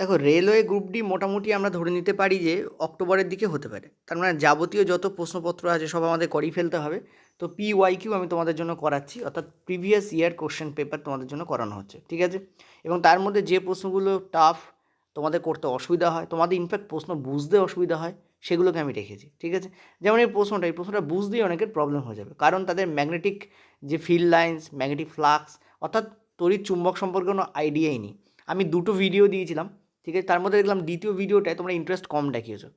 দেখো, railway group D মোটামুটি আমরা ধরে নিতে পারি যে অক্টোবরের দিকে হতে পারে। তার মানে যাবতীয় যত প্রশ্নপত্র আছে সব আমাদের করেই ফেলতে হবে। তো PYQ আমি তোমাদের জন্য করাচ্ছি, অর্থাৎ প্রিভিয়াস ইয়ার কোশ্চেন পেপার তোমাদের জন্য করানো হচ্ছে, ঠিক আছে? এবং তার মধ্যে যে প্রশ্নগুলো টাফ, তোমাদের করতে অসুবিধা হয়, তোমাদের ইনফ্যাক্ট প্রশ্ন বুঝতে অসুবিধা হয়, সেগুলোকে আমি রেখেছি, ঠিক আছে? যেমন এই প্রশ্নটা বুঝতেই অনেকের প্রবলেম হয়ে যাবে, কারণ তাদের ম্যাগনেটিক যে ফিল্ড লাইন্স, ম্যাগনেটিক ফ্লাক্স, অর্থাৎ তড়িৎ চুম্বক সম্পর্কে কোনো আইডিয়াই নেই। আমি দুটো ভিডিও দিয়েছিলাম, ঠিক আছে? তার মধ্যে দেখলাম দ্বিতীয় ভিডিওটায় তোমরা ইন্টারেস্ট কম দেখিয়েছো,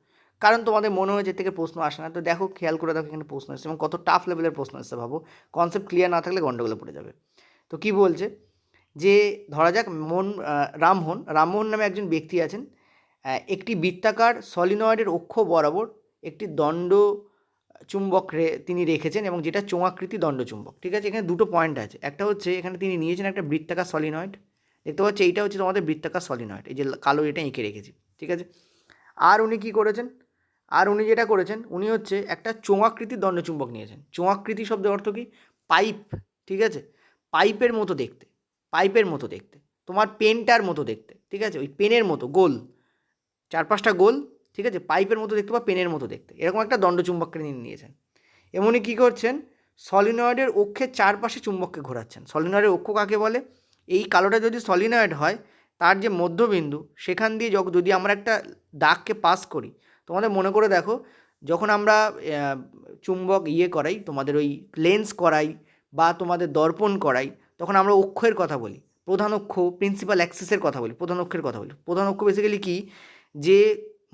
কারণ তোমাদের মনে হয় যে থেকে প্রশ্ন আসে না। তো দেখো, খেয়াল করে দেখো এখানে প্রশ্ন এসেছে এবং কত টাফ লেভেলের প্রশ্ন এসেছে ভাবো। কনসেপ্ট ক্লিয়ার না থাকলে গন্ডগোলে পড়ে যাবে। তো কি বলছে যে, ধরা যাক রামমোহন নামে একজন ব্যক্তি আছেন। একটি বৃত্তাকার সলিনয়েডের অক্ষ বরাবর একটি দণ্ড চুম্বক তিনি রেখেছেন, এবং যেটা চোঙাকৃতি দণ্ডচুম্বক, ঠিক আছে? এখানে দুটো পয়েন্ট আছে। একটা হচ্ছে এখানে তিনি নিয়েছেন একটা বৃত্তাকার সলিনয়েড, দেখতে পাচ্ছি এইটা হচ্ছে তোমাদের বৃত্তাকার সলিনয়েড, এই যে কালো এটা এঁকে রেখেছি, ঠিক আছে? আর উনি কী করেছেন, যেটা করেছেন, উনি হচ্ছে একটা চোঙাকৃতি দণ্ডচুম্বক নিয়েছেন। চোঙাকৃতি শব্দের অর্থ কী? পাইপ, ঠিক আছে? পাইপের মতো দেখতে, তোমার পেনটার মতো দেখতে, ঠিক আছে? ওই পেনের মতো গোল, চারপাশটা গোল, ঠিক আছে? পাইপের মতো দেখতে বা পেনের মতো দেখতে, এরকম একটা দণ্ডচুম্বককে তিনি নিয়েছেন। এমনই কী করছেন, সলিনয়েডের অক্ষের চারপাশে চুম্বককে ঘোরাচ্ছেন। সলিনয়েডের অক্ষ কাকে বলে? এই কালোটা যদি সলিনয়েড হয়, তার যে মধ্যবিন্দু, সেখান দিয়ে যদি আমরা একটা দাগকে পাস করি, তোমাদের মনে করে দেখো, যখন আমরা চুম্বক করাই, তোমাদের ওই লেন্স করাই বা তোমাদের দর্পণ করাই, তখন আমরা অক্ষের কথা বলি, প্রধান অক্ষ, প্রিন্সিপাল অ্যাক্সিসের কথা বলি, প্রধান অক্ষের কথা বলি। প্রধান অক্ষ বেসিক্যালি কি, যে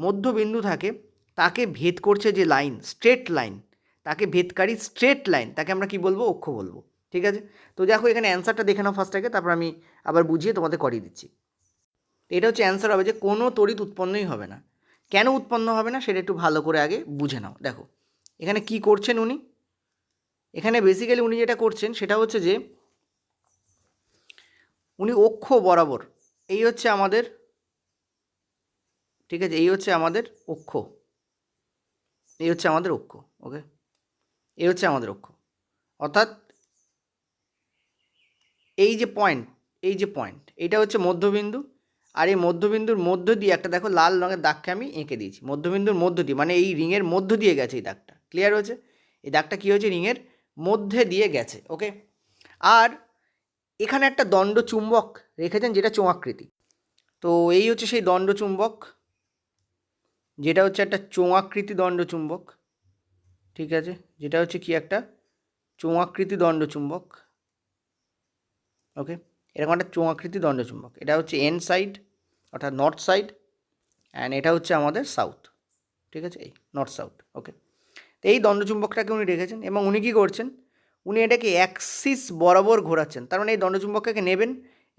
মধ্যবিন্দু থাকে তাকে ভেদ করছে যে লাইন, স্ট্রেট লাইন, তাকে ভেদকারী স্ট্রেট লাইন, তাকে আমরা কি বলবো? অক্ষ বলবো, ঠিক আছে? তো দেখো এখানে অ্যান্সারটা দেখে নাও ফার্স্ট আগে, তারপর আমি আবার বুঝিয়ে তোমাদের করিয়ে দিচ্ছি। এটা হচ্ছে অ্যান্সার হবে যে কোনো তড়িৎ উৎপন্নই হবে না। কেন উৎপন্ন হবে না সেটা একটু ভালো করে আগে বুঝে নাও। দেখো এখানে কি করছেন উনি, এখানে বেসিক্যালি উনি যেটা করছেন সেটা হচ্ছে যে উনি অক্ষ বরাবর, এই হচ্ছে আমাদের, ঠিক আছে, এই হচ্ছে আমাদের অক্ষ, এই হচ্ছে আমাদের অক্ষ, ওকে, এই হচ্ছে আমাদের অক্ষ, অর্থাৎ এই যে পয়েন্ট এইটা হচ্ছে মধ্যবিন্দু। আর এই মধ্যবিন্দুর মধ্য দিয়ে একটা দেখো লাল রঙের দাগকে আমি এঁকে দিয়েছি, মধ্যবিন্দুর মধ্য দিয়ে, মানে এই রিংয়ের মধ্য দিয়ে গেছে এই দাগটা, ক্লিয়ার হয়েছে? এই দাগটা কী হয়েছে? রিংয়ের মধ্যে দিয়ে গেছে, ওকে। আর এখানে একটা দণ্ড চুম্বক রেখেছেন যেটা চোঙাকৃতি। তো এই হচ্ছে সেই দণ্ড চুম্বক, যেটা হচ্ছে একটা চোঙাকৃতি দণ্ড চুম্বক, ঠিক আছে? যেটা হচ্ছে কি, একটা চোঙাকৃতি দণ্ড চুম্বক, ওকে। এরকম একটা চোঙাকৃতি দণ্ডচুম্বক, এটা হচ্ছে এন সাইড অর্থাৎ নর্থ সাইড, অ্যান্ড এটা হচ্ছে আমাদের সাউথ, ঠিক আছে? এই নর্থ সাউথ, ওকে। তো এই দণ্ডচুম্বকটাকে উনি রেখেছেন এবং উনি কী করছেন, উনি এটাকে অ্যাক্সিস বরাবর ঘোরাচ্ছেন। তার মানে এই দণ্ডচুম্বকটাকে নেবেন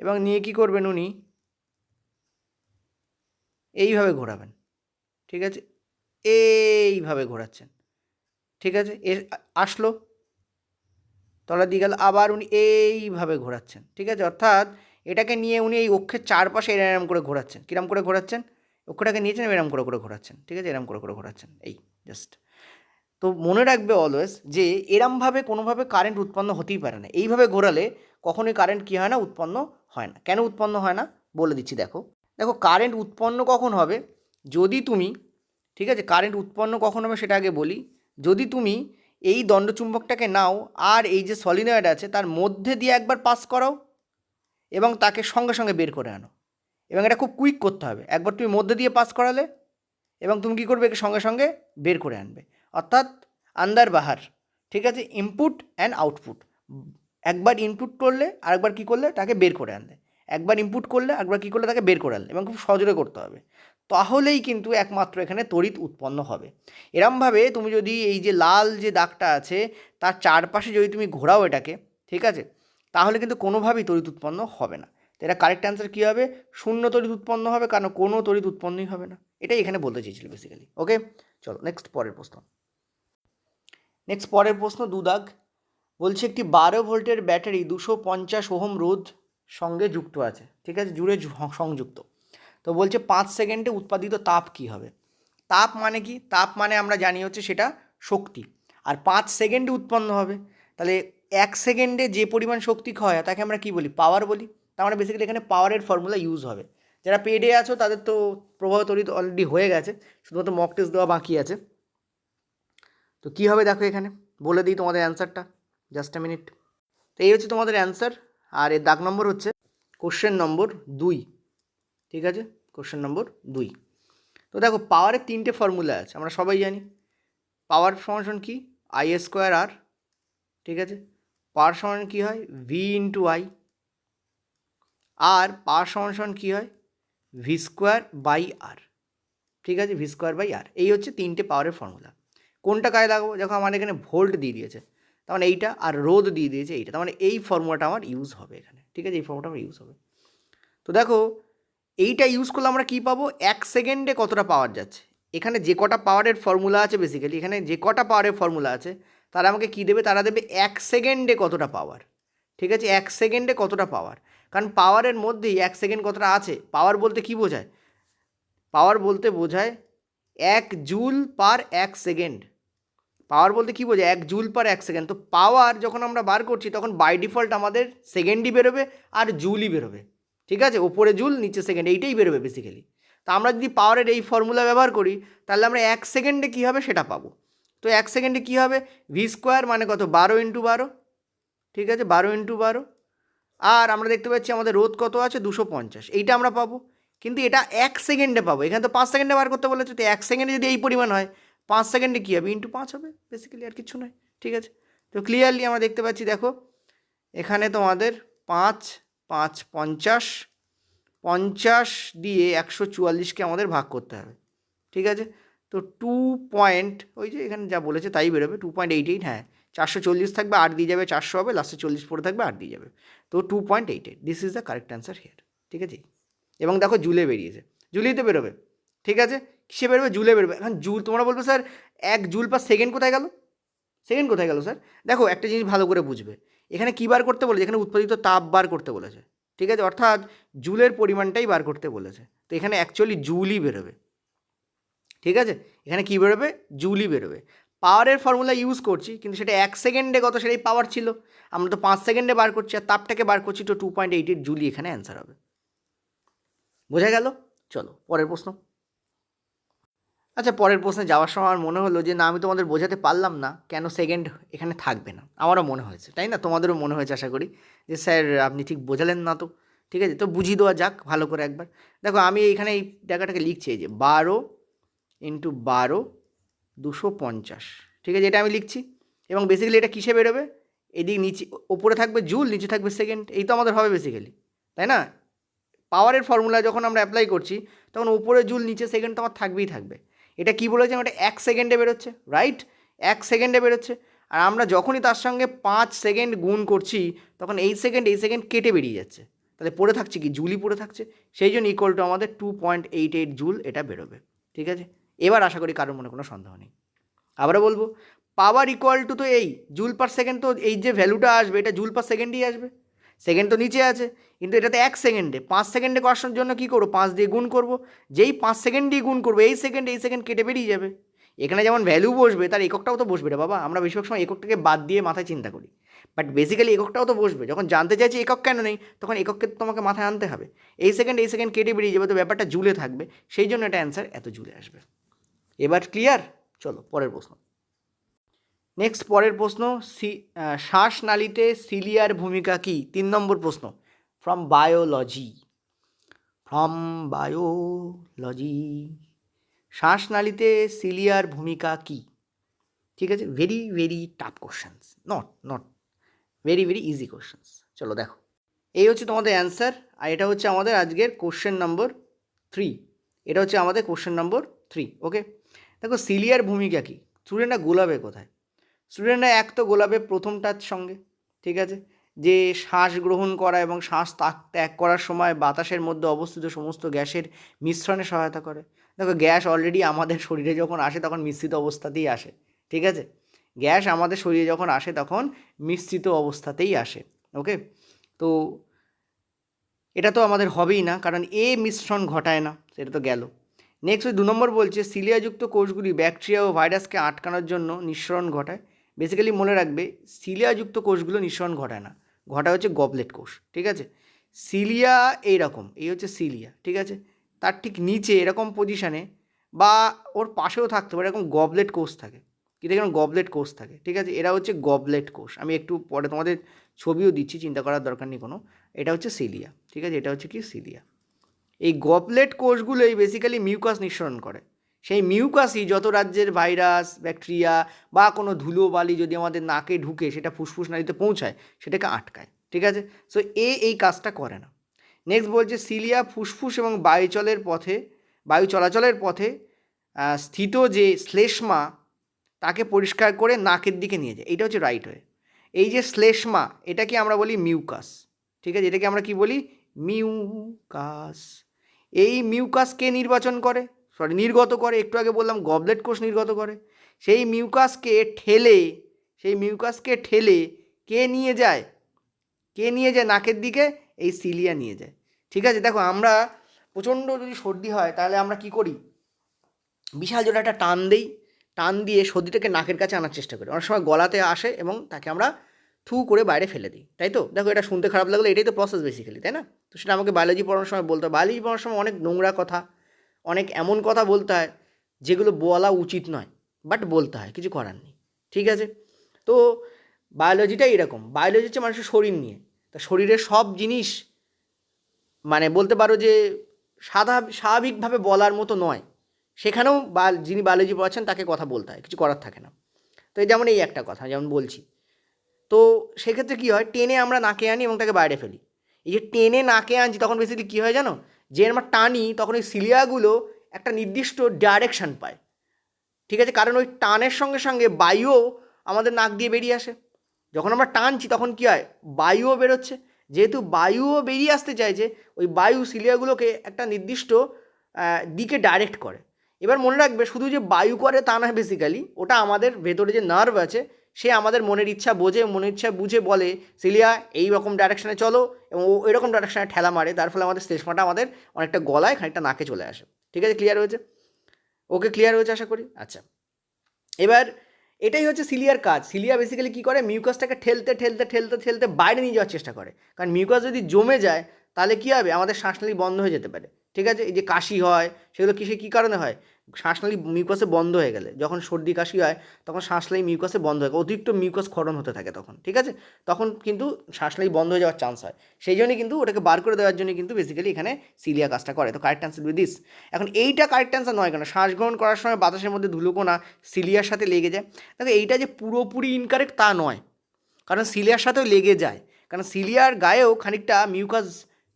এবং নিয়ে কী করবেন, উনি এইভাবে ঘোরাবেন, ঠিক আছে? এইভাবে ঘোরাচ্ছেন, ঠিক আছে? আসলো, তলার দিকে গেল, আবার উনি এইভাবে ঘোরাচ্ছেন, ঠিক আছে? অর্থাৎ এটাকে নিয়ে উনি এই অক্ষের চারপাশে এরম করে ঘোরাচ্ছেন। কিরম করে ঘোরাচ্ছেন? অক্ষটাকে নিয়েছেন, এরম করে করে ঘোরাচ্ছেন, ঠিক আছে? এরম করে করে ঘোরাচ্ছেন, এই জাস্ট। তো মনে রাখবে অলওয়েজ যে এরমভাবে কোনোভাবে কারেন্ট উৎপন্ন হতেই পারে না। এইভাবে ঘোরালে কখনোই কারেন্ট কী হয় না? উৎপন্ন হয় না। কেন উৎপন্ন হয় না বলে দিচ্ছি। দেখো দেখো কারেন্ট উৎপন্ন কখন হবে, যদি তুমি, ঠিক আছে, কারেন্ট উৎপন্ন কখন হবে সেটা আগে বলি। যদি তুমি এই দণ্ডচুম্বকটাকে নাও আর এই যে সলিনয়েড আছে তার মধ্যে দিয়ে একবার পাস করাও এবং তাকে সঙ্গে সঙ্গে বের করে আনো, এবং এটা খুব কুইক করতে হবে। একবার তুমি মধ্যে দিয়ে পাস করালে এবং তুমি কী করবে, একে সঙ্গে সঙ্গে বের করে আনবে, অর্থাৎ আন্দার বাহার, ঠিক আছে? ইনপুট অ্যান্ড আউটপুট, একবার ইনপুট করলে আরেকবার কী করলে তাকে বের করে আনলে, একবার ইনপুট করলে আরেকবার কী করলে তাকে বের করে আনলে, এবং খুব সজোরে করতে হবে। তাহলেই কিন্তু একমাত্র এখানে তড়িৎ উৎপন্ন হবে। এরমভাবে তুমি যদি এই যে লাল যে দাগটা আছে তার চারপাশে যদি তুমি ঘোরাও এটাকে, ঠিক আছে, তাহলে কিন্তু কোনোভাবেই তড়িৎ উৎপন্ন হবে না। তো এটা কারেক্ট অ্যান্সার কী হবে? শূন্য তড়িৎ উৎপন্ন হবে, কারণ কোনো তড়িৎ উৎপন্নই হবে না। এটাই এখানে বলতে চেয়েছিল বেসিক্যালি, ওকে। চলো নেক্সট পরের প্রশ্ন 2 দাগ। বলছে একটি 12 ভোল্টের ব্যাটারি 250 ওহম রোধ সঙ্গে যুক্ত আছে, ঠিক আছে, জুড়ে সংযুক্ত। তো বলছে 5 সেকেন্ডে উৎপাদিত তাপ কী হবে? তাপ মানে কি? তাপ মানে আমরা জানি হচ্ছে সেটা শক্তি, আর 5 সেকেন্ডে উৎপন্ন হবে। তাহলে 1 সেকেন্ডে যে পরিমাণ শক্তি ক্ষয় হয় তাকে আমরা কী বলি? পাওয়ার বলি। তার মানে বেসিক্যালি এখানে পাওয়ারের ফর্মুলা ইউজ হবে, যারা পেডে আছো তাদের তো প্রবাহ তড়িৎ অলরেডি হয়ে গেছে, শুধুমাত্র মক টেস্ট দেওয়া বাকি আছে। তো কী হবে দেখো, এখানে বলে দিই তোমাদের অ্যান্সারটা, জাস্ট এ মিনিট। তো এই হচ্ছে তোমাদের অ্যান্সার, আর এর দাগ নম্বর হচ্ছে কোশ্চেন নম্বর 2, ঠিক আছে, কোশ্চেন নম্বর 2। তো দেখো, পাওয়ারের 3টে ফর্মুলা আছে, আমরা সবাই জানি। পাওয়ার সমান কি, আই স্কোয়ার আর, ঠিক আছে। পাওয়ার সমান কী হয়, ভি ইন্টু আই। আর পাওয়ার সমান কী হয়, ভি স্কোয়ার বাই আর, ঠিক আছে, ভি স্কোয়ার বাই আর। এই হচ্ছে 3টে পাওয়ারের ফর্মুলা। কোনটা কাজে লাগাবো, দেখো আমাদের এখানে ভোল্ট দিয়ে দিয়েছে, তার মানে এইটা, আর রোধ দিয়ে দিয়েছে এইটা, তার মানে এই ফর্মুলাটা আমার ইউজ হবে এখানে, ঠিক আছে, এই ফর্মুলাটা আমার ইউজ হবে। তো দেখো, এইটা ইউজ করলে আমরা কী পাবো, 1 সেকেন্ডে কতটা পাওয়ার যাচ্ছে। এখানে যে কটা পাওয়ারের ফর্মুলা আছে, বেসিক্যালি এখানে যে কটা পাওয়ারের ফর্মুলা আছে, তারা আমাকে কী দেবে, তারা দেবে 1 সেকেন্ডে কতটা পাওয়ার, ঠিক আছে, 1 সেকেন্ডে কতটা পাওয়ার। কারণ পাওয়ারের মধ্যেই 1 সেকেন্ড কতটা আছে। পাওয়ার বলতে কী বোঝায়, পাওয়ার বলতে বোঝায় 1 জুল পার 1 সেকেন্ড। পাওয়ার বলতে কী বোঝায়, 1 জুল পার 1 সেকেন্ড। তো পাওয়ার যখন আমরা বার করছি, তখন বাই ডিফল্ট আমাদের সেকেন্ডই বেরোবে আর জুলই বেরোবে, ঠিক আছে, ওপরে জুল নিচে সেকেন্ড, এইটাই বেরোবে বেসিক্যালি। তো আমরা যদি পাওয়ারের এই ফর্মুলা ব্যবহার করি, তাহলে আমরা 1 সেকেন্ডে কী হবে সেটা পাবো। তো 1 সেকেন্ডে কী হবে, ভি স্কোয়ার মানে কত, 12 ইন্টু 12, ঠিক আছে, 12 ইন্টু 12। আর আমরা দেখতে পাচ্ছি আমাদের রোধ কত আছে, 250, এইটা আমরা পাবো। কিন্তু এটা 1 সেকেন্ডে পাবো, এখানে তো 5 সেকেন্ডে বার করতে বলেছে। তো 1 সেকেন্ডে যদি এই পরিমাণ হয়, 5 সেকেন্ডে কী হবে, ইন্টু 5 হবে বেসিক্যালি, আর কিছু নয়, ঠিক আছে। তো ক্লিয়ারলি আমরা দেখতে পাচ্ছি, দেখো এখানে তোমাদের 5 5 50, 50 দিয়ে 144কে আমাদের ভাগ করতে হবে, ঠিক আছে। তো 2 পয়েন্ট, ওই যে এখানে যা বলেছে তাই বেরোবে, 2.88, হ্যাঁ 440 থাকবে, 8 দিয়ে যাবে 400 হবে, লাস্টে 40 পড়ে থাকবে, 8 দিয়ে যাবে। তো 2.88, this is the correct answer here, ঠিক আছে। এবং দেখো জুলে বেরিয়েছে, জুলেই তো বেরোবে, ঠিক আছে, কিসে বেরোবে, জুলে বেরোবে। এখন জুল, তোমরা বলবে স্যার 1 জুল পার সেকেন্ড কোথায় গেল, সেকেন্ড কোথায় গেল স্যার। দেখো একটা জিনিস ভালো করে বুঝবে, এখানে কী বার করতে বলেছে, এখানে উৎপাদিত তাপ বার করতে বলেছে, ঠিক আছে, অর্থাৎ জুলের পরিমাণটাই বার করতে বলেছে। তো এখানে অ্যাকচুয়ালি জুলই বেরোবে, ঠিক আছে, এখানে কী বেরোবে, জুলই বেরোবে। পাওয়ারের ফর্মুলা ইউজ করছি, কিন্তু সেটা 1 সেকেন্ডে কত সেটাই পাওয়ার ছিল, আমরা তো 5 সেকেন্ডে বার করছি আর তাপটাকে বার করছি। তো 2.88 জুলই এখানে অ্যান্সার হবে। বোঝা গেল? চলো পরের প্রশ্ন। আচ্ছা, পরের প্রশ্নে যাওয়ার সময় আমার মনে হলো যে না, আমি তোমাদের বোঝাতে পারলাম না কেন সেকেন্ড এখানে থাকবে না। আমারও মনে হয়েছে, তাই না, তোমাদেরও মনে হয়েছে আশা করি, যে স্যার আপনি ঠিক বোঝালেন না। তো ঠিক আছে, তো বুঝিয়ে দেওয়া যাক ভালো করে একবার। দেখো আমি এইখানে এই জায়গাটাকে লিখছি, এই যে 12 ইন্টু 12 250, ঠিক আছে, এটা আমি লিখছি। এবং বেসিক্যালি এটা কিসে বেরোবে, এদিকে নিচে ওপরে থাকবে জুল, নিচে থাকবে সেকেন্ড, এই তো আমাদের হবে বেসিক্যালি, তাই না। পাওয়ারের ফর্মুলা যখন আমরা অ্যাপ্লাই করছি, তখন উপরে জুল নিচে সেকেন্ড তো আমার থাকবেই থাকবে। এটা কী বলেছে, ওটা 1 সেকেন্ডে বেরোচ্ছে, রাইট, 1 সেকেন্ডে বেরোচ্ছে। আর আমরা যখনই তার সঙ্গে 5 সেকেন্ড গুণ করছি, তখন এই সেকেন্ড কেটে বেরিয়ে যাচ্ছে, তাহলে পড়ে থাকছে কি, জুলই পড়ে থাকছে। সেই জন্য ইকুয়াল টু আমাদের 2.88 জুল এটা বেরোবে, ঠিক আছে। এবার আশা করি কারোর মনে কোনো সন্দেহ নেই। আবারও বলবো, পাওয়ার ইকুয়াল টু তো এই জুল পার সেকেন্ড, তো এই যে ভ্যালুটা আসবে এটা জুল পার সেকেন্ডই আসবে। সেকেন্ড তো নিচে আছে, কিন্তু এটাতে 1 সেকেন্ডে, 5 সেকেন্ডে করার জন্য কী করবো, 5 দিয়ে গুণ করবো। যেই 5 সেকেন্ডই গুণ করবো, এই সেকেন্ড কেটে বেরিয়ে যাবে। এখানে যেমন ভ্যালু বসবে, তার এককটাও তো বসবে রে বাবা। আমরা বেশিরভাগ সময় এককটাকে বাদ দিয়ে মাথায় চিন্তা করি, বাট বেসিক্যালি এককটাও তো বসবে। যখন জানতে চাইছি একক কেন নেই, তখন একককে তোমাকে মাথায় আনতে হবে। এই সেকেন্ড কেটে বেরিয়ে যাবে, তো ব্যাপারটা জুলে থাকবে, সেই জন্য এটা অ্যান্সার এত জুলে আসবে। এবার ক্লিয়ার? চলো পরের প্রশ্ন। নেক্সট পরের প্রশ্ন, শ্বাসনালীতে সিলিয়ার ভূমিকা কী? 3 নম্বর প্রশ্ন, ফ্রম বায়োলজি। শ্বাসনালীতে সিলিয়ার ভূমিকা কী? ঠিক আছে, very very tough questions, not very very easy questions. চলো দেখো, এই হচ্ছে তোমাদের অ্যান্সার, আর এটা হচ্ছে আমাদের আজকের কোশ্চেন নম্বর 3। এটা হচ্ছে আমাদের কোশ্চেন নম্বর 3, ওকে। দেখো সিলিয়ার ভূমিকা কী, স্টুডেন্টরা গোলাবে কোথায়? স্টুডেন্টরা এক তো গোলাপে প্রথমটার সঙ্গে, ঠিক আছে, যে শ্বাস গ্রহণ করা এবং শ্বাস ত্যাগ করার সময় বাতাসের মধ্যে অবস্থিত সমস্ত গ্যাসের মিশ্রণে সহায়তা করে। দেখো গ্যাস অলরেডি আমাদের শরীরে যখন আসে তখন মিশ্রিত অবস্থাতেই আসে, ঠিক আছে, গ্যাস আমাদের শরীরে যখন আসে তখন মিশ্রিত অবস্থাতেই আসে, ওকে। তো এটা তো আমাদের হবেই না, কারণ মিশ্রণ ঘটায় না, সেটা তো গেল। নেক্সট 2 নম্বর বলছে সিলিয়াযুক্ত কোষগুলি ব্যাকটেরিয়া ও ভাইরাসকে আটকানোর জন্য নিঃসরণ ঘটায়। বেসিক্যালি মনে রাখবে, সিলিয়াযুক্ত কোষগুলো নিঃসরণ ঘটায় না, ঘটায় হচ্ছে গবলেট কোষ, ঠিক আছে। সিলিয়া এইরকম, এই হচ্ছে সিলিয়া, ঠিক আছে। তার ঠিক নিচে এরকম পজিশানে বা ওর পাশেও থাকতে পারে এরকম গবলেট কোষ থাকে, কি দেখুন গবলেট কোষ থাকে, ঠিক আছে। এরা হচ্ছে গবলেট কোষ, আমি একটু পরে তোমাদের ছবিও দিচ্ছি, চিন্তা করার দরকার নেই কোনো। এটা হচ্ছে সিলিয়া, ঠিক আছে, এটা হচ্ছে কি সিলিয়া। এই গবলেট কোষগুলোই বেসিক্যালি মিউকাস নিঃসরণ করে। সেই মিউকাসই যত রাজ্যের ভাইরাস ব্যাকটেরিয়া বা কোনো ধুলোবালি যদি আমাদের নাকে ঢুকে সেটা ফুসফুস নালীতে পৌঁছায় সেটাকে আটকায়, ঠিক আছে। সো এই কাজটা করে না। নেক্সট বলছে সিলিয়া ফুসফুস এবং বায়ু চলাচলের পথে স্থিত যে শ্লেষ্মা তাকে পরিষ্কার করে নাকের দিকে নিয়ে যায়, এইটা হচ্ছে রাইট ওয়ে। এই যে শ্লেষ্মা এটাকে আমরা বলি মিউকাস, ঠিক আছে, এটাকে আমরা কি বলি মিউকাস। এই মিউকাসকে নির্গত করে, একটু আগে বললাম গবলেট কোষ নির্গত করে। সেই মিউকাসকে ঠেলে কে নিয়ে যায় নাকের দিকে, এই সিলিয়া নিয়ে যায়, ঠিক আছে। দেখো আমরা প্রচণ্ড যদি সর্দি হয় তাহলে আমরা কি করি, বিশাল জোরে একটা টান দিয়ে সর্দিটাকে নাকের কাছে আনার চেষ্টা করি, অনেক সময় গলাতে আসে এবং তাকে আমরা থু করে বাইরে ফেলে দিই, তাই তো। দেখো এটা শুনতে খারাপ লাগলো, এটাই তো প্রসেস বেসিক্যালি, তাই না। তো সেটা আমাকে বায়োলজি পড়ানোর সময় বলতে হয়, বায়োলজি পড়ানোর সময় অনেক নোংরা কথা, অনেক এমন কথা বলতে হয় যেগুলো বলা উচিত নয়, বাট বলতে হয়, কিছু করার নেই, ঠিক আছে। তো বায়োলজিটাই এরকম, বায়োলজি হচ্ছে মানুষের শরীর নিয়ে, তা শরীরের সব জিনিস মানে বলতে পারো যে স্বাভাবিকভাবে বলার মতো নয়, সেখানেও যিনি বায়োলজি পড়াচ্ছেন তাকে কথা বলতে হয়, কিছু করার থাকে না। তো এই যেমন এই একটা কথা যেমন বলছি, তো সেক্ষেত্রে কী হয়, টেনে আমরা নাকে আনি এবং তাকে বাইরে ফেলি। এই যে টেনে নাকে আনছি তখন বেসিক্যালি কী হয় জানো, যে আমরা টানি তখন ওই সিলিয়াগুলো একটা নির্দিষ্ট ডাইরেকশান পায়, ঠিক আছে, কারণ ওই টানের সঙ্গে সঙ্গে বায়ুও আমাদের নাক দিয়ে বেরিয়ে আসে। যখন আমরা টানছি তখন কী হয়, বায়ুও বেরোচ্ছে, যেহেতু বায়ুও বেরিয়ে আসতে চাইছে, ওই বায়ু সিলিয়াগুলোকে একটা নির্দিষ্ট দিকে ডাইরেক্ট করে। এবার মনে রাখবে শুধু যে বায়ু করে তা নয়, বেসিক্যালি ওটা আমাদের ভেতরে যে নার্ভ আছে সে আমাদের মনের ইচ্ছা বুঝে বলে সিলিয়া এই রকম ডাইরেকশানে চলো, এবং ও এরকম ডাইরেকশানে ঠেলা মারে, তার ফলে আমাদের শ্লেষ্মাটা আমাদের অনেকটা গলায় খানিকটা নাকে চলে আসে, ঠিক আছে। ক্লিয়ার হয়েছে? ওকে, ক্লিয়ার হয়েছে আশা করি। আচ্ছা, এবার এটাই হচ্ছে সিলিয়ার কাজ। সিলিয়া বেসিক্যালি কী করে, মিউকাসটাকে ঠেলতে বাইরে নিয়ে যাওয়ার চেষ্টা করে, কারণ মিউকাস যদি জমে যায় তাহলে কী হবে, আমাদের শ্বাসনালী বন্ধ হয়ে যেতে পারে, ঠিক আছে। এই যে কাশি হয় সেগুলো কী কারণে হয়, শ্বাসনালী মিউকাসে বন্ধ হয়ে গেলে, যখন সর্দি কাশি হয় তখন শ্বাসনালী মিউকাসে বন্ধ হয়ে গেলে অতিরিক্ত মিউকাস ক্ষরণ হতে থাকে তখন, ঠিক আছে, তখন কিন্তু শ্বাসনালী বন্ধ হয়ে যাওয়ার চান্স হয়। সেই জন্যই কিন্তু ওটাকে বার করে দেওয়ার জন্য কিন্তু বেসিক্যালি এখানে সিলিয়া কাজটা করে। তো কারেক্ট অ্যান্সার উইথ দিস। এখন এইটা কারেক্ট অ্যান্সার নয় কেন, শ্বাস গ্রহণ করার সময় বাতাসের মধ্যে ধুলোকণা সিলিয়ার সাথে লেগে যায়। দেখো এইটা যে পুরোপুরি ইনকারেক্ট তা নয়, কারণ সিলিয়ার সাথেও লেগে যায়, কারণ সিলিয়ার গায়েও খানিকটা মিউকাস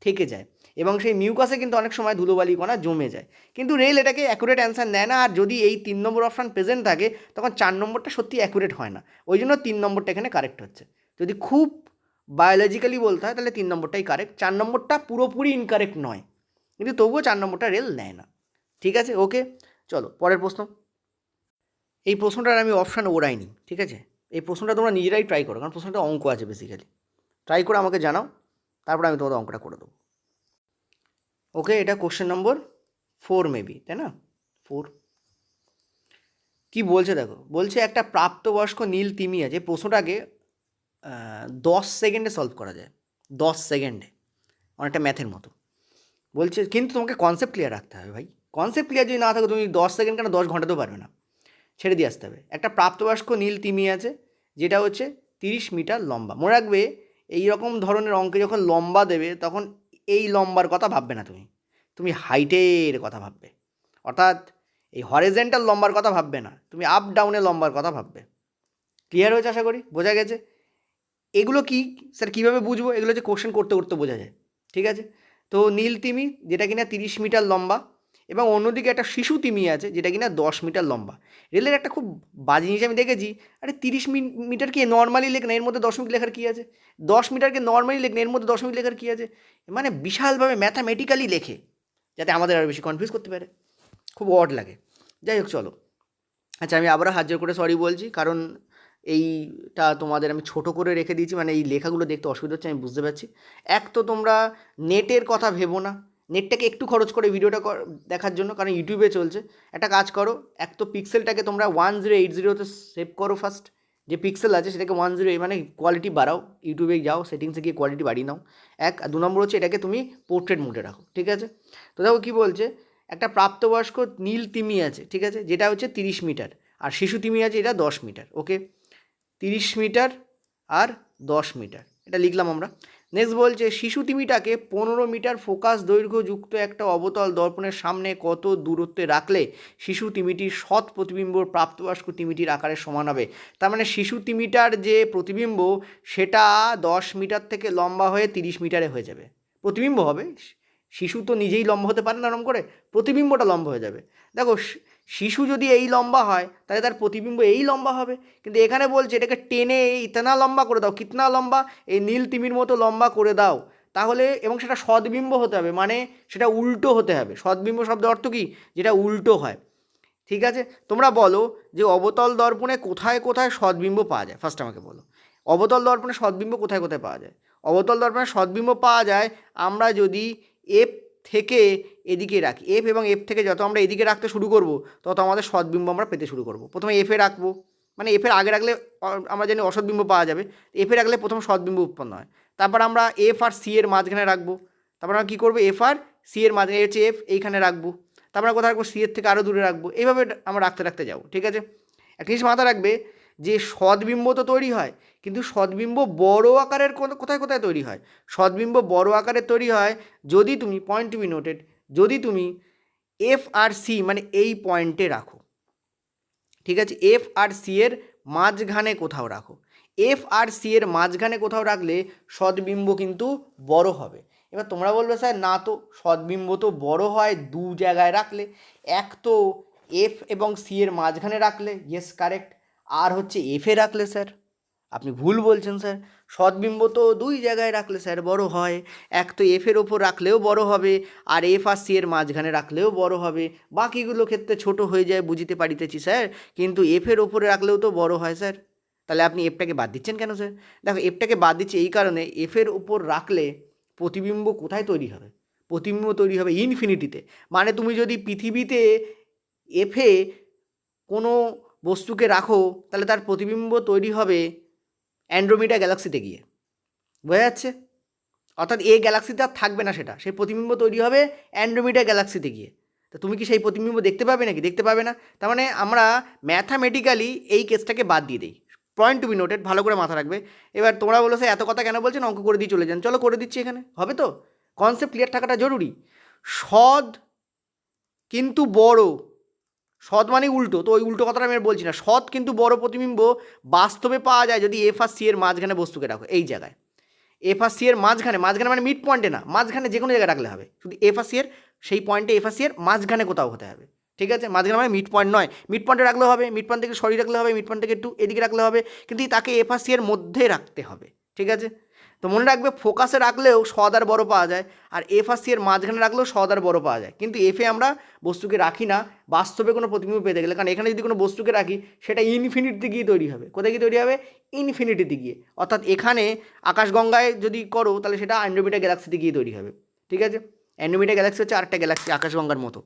থেকে যায় এবং সেই মিউকাসে কিন্তু অনেক সময় ধুলোবালি কণা জমে যায়, কিন্তু রেল এটাকে অ্যাকুরেট অ্যান্সার নেয় না। আর যদি এই 3 নম্বর অপশান প্রেজেন্ট থাকে তখন 4 নম্বরটা সত্যি অ্যাকুরেট হয় না, ওই জন্য 3 নম্বরটা এখানে কারেক্ট হচ্ছে। যদি খুব বায়োলজিক্যালি বলতে হয় তাহলে 3 নম্বরটাই কারেক্ট, 4 নম্বরটা পুরোপুরি ইনকারেক্ট নয়, কিন্তু তবুও 4 নম্বরটা রেল নেয় না, ঠিক আছে। ওকে, চলো পরের প্রশ্ন। এই প্রশ্নটার আমি অপশান ওড়াইনি, ঠিক আছে। এই প্রশ্নটা তোমরা নিজেরাই ট্রাই করো, কারণ প্রশ্নটা অঙ্ক আছে বেসিক্যালি। ট্রাই করে আমাকে জানাও, তারপরে আমি তোমাদের অঙ্কটা করে দেবো। ওকে, এটা কোশ্চেন নম্বর 4 মেবি, তাই না? 4 কি বলছে দেখো, বলছে একটা প্রাপ্তবয়স্ক নীল তিমি আছে। প্রশ্নটাকে 10 সেকেন্ডে সলভ করা যায়, 10 সেকেন্ডে, অনেকটা ম্যাথের মতো। বলছে কিন্তু তোমাকে কনসেপ্ট ক্লিয়ার রাখতে হবে ভাই, কনসেপ্ট ক্লিয়ার যদি না থাকে তুমি 10 সেকেন্ড কেন 10 ঘন্টাতেও পারবে না, ছেড়ে দিয়ে আসতে হবে। একটা প্রাপ্তবয়স্ক নীল তিমি আছে যেটা হচ্ছে 30 মিটার লম্বা। মনে রাখবে এই রকম ধরনের অঙ্কে যখন লম্বা দেবে তখন এই লম্বার কথা ভাববে না, তুমি হাইটের কথা ভাববে, অর্থাৎ এই হরিজন্টাল লম্বার কথা ভাববে না, তুমি আপ ডাউনের লম্বার কথা ভাববে। ক্লিয়ার হয়েছে আশা করি, বোঝা গেছে। এগুলো কি স্যার কীভাবে বুঝবো, এগুলো যে কোশ্চেন করতে করতে বোঝা যায়, ঠিক আছে। তো নীল তিমি যেটা কিনা 30 মিটার লম্বা, এবং অন্যদিকে একটা শিশু তিমি আছে যেটা কিনা 10 মিটার লম্বা। রেলের একটা খুব বাজে জিনিস আমি দেখেছি, আরে 30 মিটারকে নর্মালি লেখ না, এর মধ্যে 10 মিনিট লেখার কী আছে, 10 মিটারকে নর্মালি লেখ না, এর মধ্যে 10 মিনিট লেখার কী আছে, মানে বিশালভাবে ম্যাথামেটিক্যালি লেখে যাতে আমাদের আরও বেশি কনফিউজ করতে পারে, খুব অড লাগে। যাই হোক চলো, আচ্ছা আমি আবারও হাত জোর করে সরি বলছি, কারণ এইটা তোমাদের আমি ছোট করে রেখে দিয়েছি, মানে এই লেখাগুলো দেখতে অসুবিধা হচ্ছে আমি বুঝতে পারছি। এক তো তোমরা নেটের কথা ভেবো না, নেটটাকে একটু খরচ করে ভিডিওটা দেখার জন্য, কারণ ইউটিউবে চলছে। একটা কাজ করো, এক তো পিক্সেলটাকে তোমরা 1080তে সেভ করো ফার্স্ট, যে পিক্সেল আছে সেটাকে 10 মানে কোয়ালিটি বাড়াও, ইউটিউবে যাও সেটিংসে গিয়ে কোয়ালিটি বাড়িয়ে নাও এক। আর 2 নম্বর হচ্ছে এটাকে তুমি পোর্ট্রেট মোডে রাখো, ঠিক আছে। তো দেখো কী বলছে, একটা প্রাপ্তবয়স্ক নীল তিমি আছে, ঠিক আছে, যেটা হচ্ছে 30 মিটার, আর শিশু তিমি আছে এটা 10 মিটার, ওকে। 30 মিটার আর 10 মিটার এটা লিখলাম আমরা। নেক্সট বলছে শিশু তিমিটাকে 15 মিটার ফোকাস দৈর্ঘ্যযুক্ত একটা অবতল দর্পণের সামনে কত দূরত্বে রাখলে শিশু তিমিটির সৎ প্রতিবিম্ব প্রাপ্তবয়স্ক তিমিটির আকারের সমান হবে। তার মানে শিশু তিমিটার যে প্রতিবিম্ব সেটা 10 মিটার থেকে লম্বা হয়ে 30 মিটারে হয়ে যাবে, প্রতিবিম্ব হবে। শিশু তো নিজেই লম্বা হতে পারে না এরকম করে, প্রতিবিম্বটা লম্বা হয়ে যাবে। দেখো শিশু যদি এই লম্বা হয় তাহলে তার প্রতিবিম্ব এই লম্বা হবে, কিন্তু এখানে বলছে এটাকে টেনে ইতনা লম্বা করে দাও, কিতনা লম্বা, এই নীল তিমির মতো লম্বা করে দাও, তাহলে এবং সেটা সদ্বিম্ব হতে হবে, মানে সেটা উল্টো হতে হবে। সদ্বিম্ব শব্দ অর্থ কী, যেটা উল্টো হয়, ঠিক আছে। তোমরা বলো যে অবতল দর্পণে কোথায় কোথায় সদ্বিম্ব পাওয়া যায়, ফার্স্ট আমাকে বলো অবতল দর্পণে সদ্বিম্ব কোথায় কোথায় পাওয়া যায়। অবতল দর্পণে সদ্বিম্ব পাওয়া যায় আমরা যদি এফ থেকে এদিকে রাখি, এফ এবং এফ থেকে যত আমরা এদিকে রাখতে শুরু করব তত আমাদের সদ্বিম্ব আমরা পেতে শুরু করব। প্রথমে এফে রাখবো, মানে এফের আগে রাখলে আমরা জানি অসদ্বিম্ব পাওয়া যাবে, এফে রাখলে প্রথম সদ্বিম্ব উৎপন্ন হয়। তারপর আমরা এফ আর সি এর মাঝখানে রাখবো, তারপর আমরা কী করবো, এফ আর সি এর মাঝখানে হচ্ছে এফ, এইখানে রাখবো, তারপর আমরা কোথায় রাখবো, সি এর থেকে আরও দূরে রাখবো, এইভাবে আমরা রাখতে রাখতে যাবো, ঠিক আছে। একটা জিনিস মাথা রাখবে যে সদ্বিম্ব তো তৈরি হয়, কিন্তু সদ্বিম্ব বড় আকারের কোথায় কোথায় তৈরি হয়। সদ্বিম্ব বড় আকারের তৈরি হয় যদি তুমি, পয়েন্ট টু বি নোটেড, যদি তুমি এফ আর সি মানে এই পয়েন্টে রাখো, ঠিক আছে, এফ আর সি এর মাঝখানে কোথাও রাখো। এফ আর সি এর মাঝখানে কোথাও রাখলে সদ্বিম্ব কিন্তু বড় হবে। এবার তোমরা বলবে স্যার না তো, সদ্বিম্ব তো বড় হয় দু জায়গায় রাখলে, এক তো এফ এবং সি এর মাঝখানে রাখলে, ইয়েস কারেক্ট, আর হচ্ছে এফে রাখলে। স্যার আপনি ভুল বলছেন স্যার, সদ্বিম্ব তো দুই জায়গায় রাখলে স্যার বড় হয়, এক তো এফের ওপর রাখলেও বড় হবে, আর এফ আর সি এর মাঝখানে রাখলেও বড় হবে, বাকিগুলো ক্ষেত্রে ছোট হয়ে যায়, বুঝতে পারিতেছি স্যার, কিন্তু এফের ওপরে রাখলেও তো বড় হয় স্যার। তাহলে আপনি এফটাকে বাদ দিচ্ছেন কেন স্যার? দেখো এফটাকে বাদ দিচ্ছি এই কারণে, এফের ওপর রাখলে প্রতিবিম্ব কোথায় তৈরি হবে, প্রতিবিম্ব তৈরি হবে ইনফিনিটিতে। মানে তুমি যদি পৃথিবীতে এফে কোনো বস্তুকে রাখো তাহলে তার প্রতিবিম্ব তৈরি হবে অ্যান্ড্রোমিডা গ্যালাক্সিতে গিয়ে, বোঝা যাচ্ছে? অর্থাৎ এই গ্যালাক্সিতে আর থাকবে না, সেটা সেই প্রতিবিম্ব তৈরি হবে অ্যান্ড্রোমিডা গ্যালাক্সিতে গিয়ে। তো তুমি কি সেই প্রতিবিম্ব দেখতে পাবে নাকি? দেখতে পাবে না। তার মানে আমরা ম্যাথামেটিক্যালি এই কেসটাকে বাদ দিয়ে দিই। পয়েন্ট টু বি নোটেড, ভালো করে মাথা রাখবে। এবার তোমরা বলো স্যার এত কথা কেন বলছেন, অঙ্ক করে দিয়ে চলে যান। চলো করে দিচ্ছি, এখানে হবে তো। কনসেপ্ট ক্লিয়ার থাকাটা জরুরি। সদ কিন্তু বড়, সৎ মানে উল্টো, তো ওই উল্টো কথাটা আমি আর বলছি না। সৎ কিন্তু বড় প্রতিবিম্ব বাস্তবে পাওয়া যায় যদি এফ আর সি এর মাঝখানে বস্তুকে রাখো, এই জায়গায় এফ আর সি এর মাঝখানে, মাঝখানে মানে মিড পয়েন্টে না, মাঝখানে যে কোনো জায়গায় রাখলে হবে, শুধু এফ আর সি এর সেই পয়েন্টে এফ আর সি এর মাঝখানে কোথাও হতে হবে, ঠিক আছে। মাঝখানে মানে মিড পয়েন্ট নয়, মিড পয়েন্টে রাখলেও হবে, মিড পয়েন্ট থেকে সরিয়ে রাখলে হবে, মিড পয়েন্ট থেকে একটু এদিকে রাখলে হবে, কিন্তু তাকে এফ আর সি এর মধ্যে রাখতে হবে, ঠিক আছে। তো মনে রাখবে ফোকাসে রাখলেও সদ আর বড় পাওয়া যায়, আর এফ আর সি এর মাঝখানে রাখলেও সদ আর বড় পাওয়া যায়, কিন্তু এফে আমরা বস্তুকে রাখি না বাস্তবে কোনো প্রতিবিম্ব পেতে গেলে, কারণ এখানে যদি কোনো বস্তুকে রাখি সেটা ইনফিনিটিতে গিয়ে তৈরি হবে। কোথায় গিয়ে তৈরি হবে? ইনফিনিটিতে গিয়ে। অর্থাৎ এখানে আকাশগঙ্গায় যদি করো তাহলে সেটা অ্যান্ড্রোমিডা গ্যালাক্সিতে গিয়ে তৈরি হবে, ঠিক আছে। অ্যান্ড্রোমিডা গ্যালাক্সি হচ্ছে আরেকটা গ্যালাক্সি আকাশগঙ্গার মতো,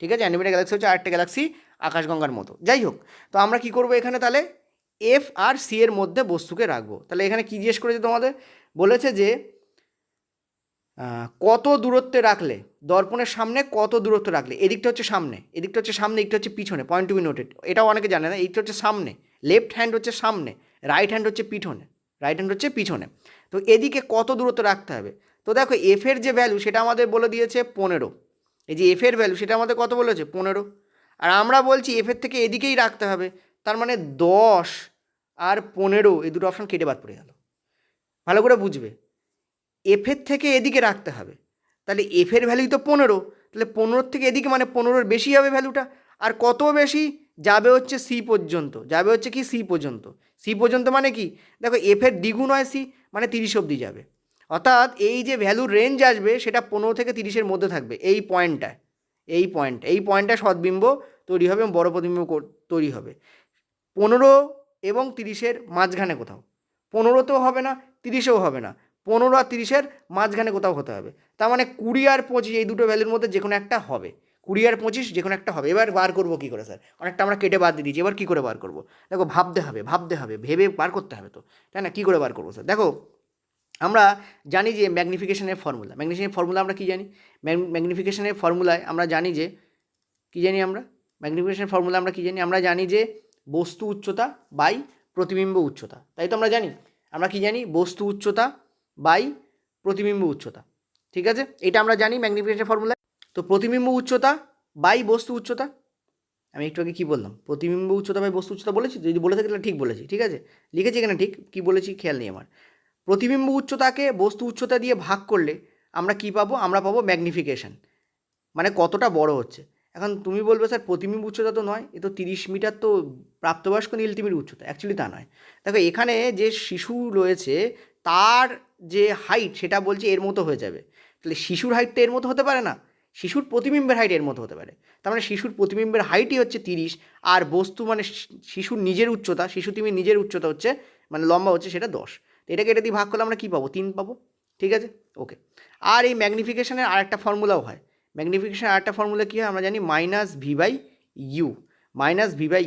ঠিক আছে। অ্যান্ড্রোমিডা গ্যালাক্সি হচ্ছে আরেকটা গ্যালাক্সি আকাশগঙ্গার মতো। যাই হোক, তো আমরা কী করবো এখানে, তাহলে এফ আর সি এর মধ্যে বস্তুকে রাখবো। তাহলে এখানে কী জিজ্ঞেস করেছে তোমাদের, বলেছে যে কত দূরত্বে রাখলে, দর্পণের সামনে কত দূরত্ব রাখলে, এদিকটা হচ্ছে সামনে, এদিকটা হচ্ছে সামনে, এদিকটা হচ্ছে পিছনে, পয়েন্ট টু বি নোটেড। এটাও অনেকে জানে না, এইটা হচ্ছে সামনে, লেফট হ্যান্ড হচ্ছে সামনে, রাইট হ্যান্ড হচ্ছে পিছনে, রাইট হ্যান্ড হচ্ছে পিছনে। তো এদিকে কত দূরত্ব রাখতে হবে? তো দেখো এফের যে ভ্যালু সেটা আমাদের বলে দিয়েছে 15, এই যে এফের ভ্যালু সেটা আমাদের কত বলেছে 15, আর আমরা বলছি এফের থেকে এদিকেই রাখতে হবে, তার মানে 10 আর 15 এই দুটো অপশান কেটে বাদ পড়ে গেল। ভালো করে বুঝবে, এফের থেকে এদিকে রাখতে হবে, তাহলে এফের ভ্যালুই তো 15, তাহলে 15 থেকে এদিকে মানে 15-র বেশি হবে ভ্যালুটা। আর কত বেশি? যাবে হচ্ছে সি পর্যন্ত, যাবে হচ্ছে কি সি পর্যন্ত। সি পর্যন্ত মানে কি, দেখো এফের দ্বিগুণ হয় সি, মানে 30 অবধি যাবে। অর্থাৎ এই যে ভ্যালুর রেঞ্জ আসবে সেটা 15 থেকে 30-এর মধ্যে থাকবে, এই পয়েন্টটায়, এই পয়েন্টটায় সদ্বিম্ব তৈরি হবে এবং বড় প্রতিবিম্ব তৈরি হবে। 15 এবং 30-এর মাঝখানে কোথাও, 15তেও হবে না, 30এও হবে না, 15 আর 30-এর মাঝখানে কোথাও হতে হবে। তার মানে 20 আর 25 এই দুটো ভ্যালুর মধ্যে যে কোনো একটা হবে। 20 আর 25 যে কোনো একটা হবে। এবার বার করবো কী করে স্যার? অনেকটা আমরা কেটে বাদ দিয়ে দিয়েছি, এবার কী করে বার করবো? দেখো ভাবতে হবে, ভেবে বার করতে হবে তো, তাই না? কী করে বার করবো স্যার? দেখো আমরা জানি যে ম্যাগনিফিকেশনের ফর্মুলা আমরা কী জানি? ম্যাগনিফিকেশনের ফর্মুলায় আমরা জানি যে কী জানি আমরা? ম্যাগনিফিকেশনের ফর্মুলা আমরা কী জানি? আমরা জানি যে বস্তু উচ্চতা বাই প্রতিবিম্ব উচ্চতা, তাই তো আমরা জানি। আমরা কী জানি? বস্তু উচ্চতা বাই প্রতিবিম্ব উচ্চতা, ঠিক আছে? এটা আমরা জানি ম্যাগনিফিকেশনের ফর্মুলা। তো প্রতিবিম্ব উচ্চতা বাই বস্তু উচ্চতা, আমি একটু আগে কী বললাম? প্রতিবিম্ব উচ্চতা বাই বস্তু উচ্চতা বলেছি, যদি বলে থাকি তাহলে ঠিক বলেছি, ঠিক আছে? লিখেছি এখানে ঠিক, কী বলেছি খেয়াল নেই আমার। প্রতিবিম্ব উচ্চতাকে বস্তু উচ্চতা দিয়ে ভাগ করলে আমরা কী পাবো? আমরা পাবো ম্যাগনিফিকেশন, মানে কতটা বড় হচ্ছে। এখন তুমি বলবে স্যার প্রতিবিম্ব উচ্চতা তো নয়, এ তো 30 মিটার, তো প্রাপ্তবয়স্ক নীল তিমির উচ্চতা। অ্যাকচুয়ালি তা নয়। দেখো এখানে যে শিশু রয়েছে তার যে হাইট সেটা বলছে এর মতো হয়ে যাবে, তাহলে শিশুর হাইটটা এর মতো হতে পারে না, শিশুর প্রতিবিম্বের হাইট এর মতো হতে পারে। তার মানে শিশুর প্রতিবিম্বের হাইটই হচ্ছে 30, আর বস্তু মানে শিশুর নিজের উচ্চতা, শিশু তিমির নিজের উচ্চতা হচ্ছে মানে লম্বা হচ্ছে সেটা 10। তো এটাকে এটা দিয়ে ভাগ করলে আমরা কী পাবো? 3 পাবো, ঠিক আছে? ওকে। আর এই ম্যাগনিফিকেশনের আরেকটা ফর্মুলাও হয়। ম্যাগনিফিকেশনের আরেকটা ফর্মুলা কী হয় আমরা জানি? Minus v by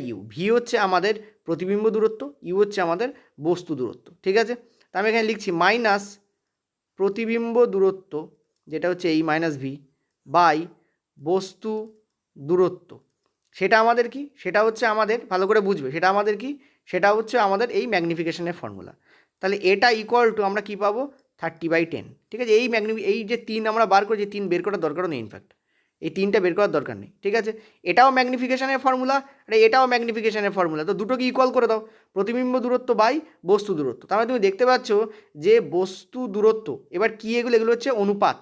u. V হচ্ছে আমাদের প্রতিবিম্ব দূরত্ব, ইউ হচ্ছে আমাদের বস্তু দূরত্ব, ঠিক আছে? তা আমি এখানে লিখছি মাইনাস প্রতিবিম্ব দূরত্ব, যেটা হচ্ছে এই মাইনাস ভি, বাই বস্তু দূরত্ব। সেটা আমাদের কি? সেটা হচ্ছে আমাদের, ভালো করে বুঝবে, সেটা আমাদের কি? সেটা হচ্ছে আমাদের এই ম্যাগনিফিকেশনের ফর্মুলা। তাহলে এটা ইকুয়াল টু আমরা কী পাবো? 30/10, ঠিক আছে? এই যে 3 আমরা বার করেছি, 3 বের করার দরকারও নেই, ইনফ্যাক্ট এই 3টা বের করার দরকার নেই, ঠিক আছে? এটাও ম্যাগনিফিকেশনের ফর্মুলা, আর এটাও ম্যাগনিফিকেশনের ফর্মুলা, তো দুটোকে ইকুয়াল করে দাও, প্রতিবিম্ব দূরত্ব বাই বস্তু দূরত্ব। তার মানে তুমি দেখতে পাচ্ছ যে বস্তু দূরত্ব, এবার কি এগুলো? এগুলো হচ্ছে অনুপাত,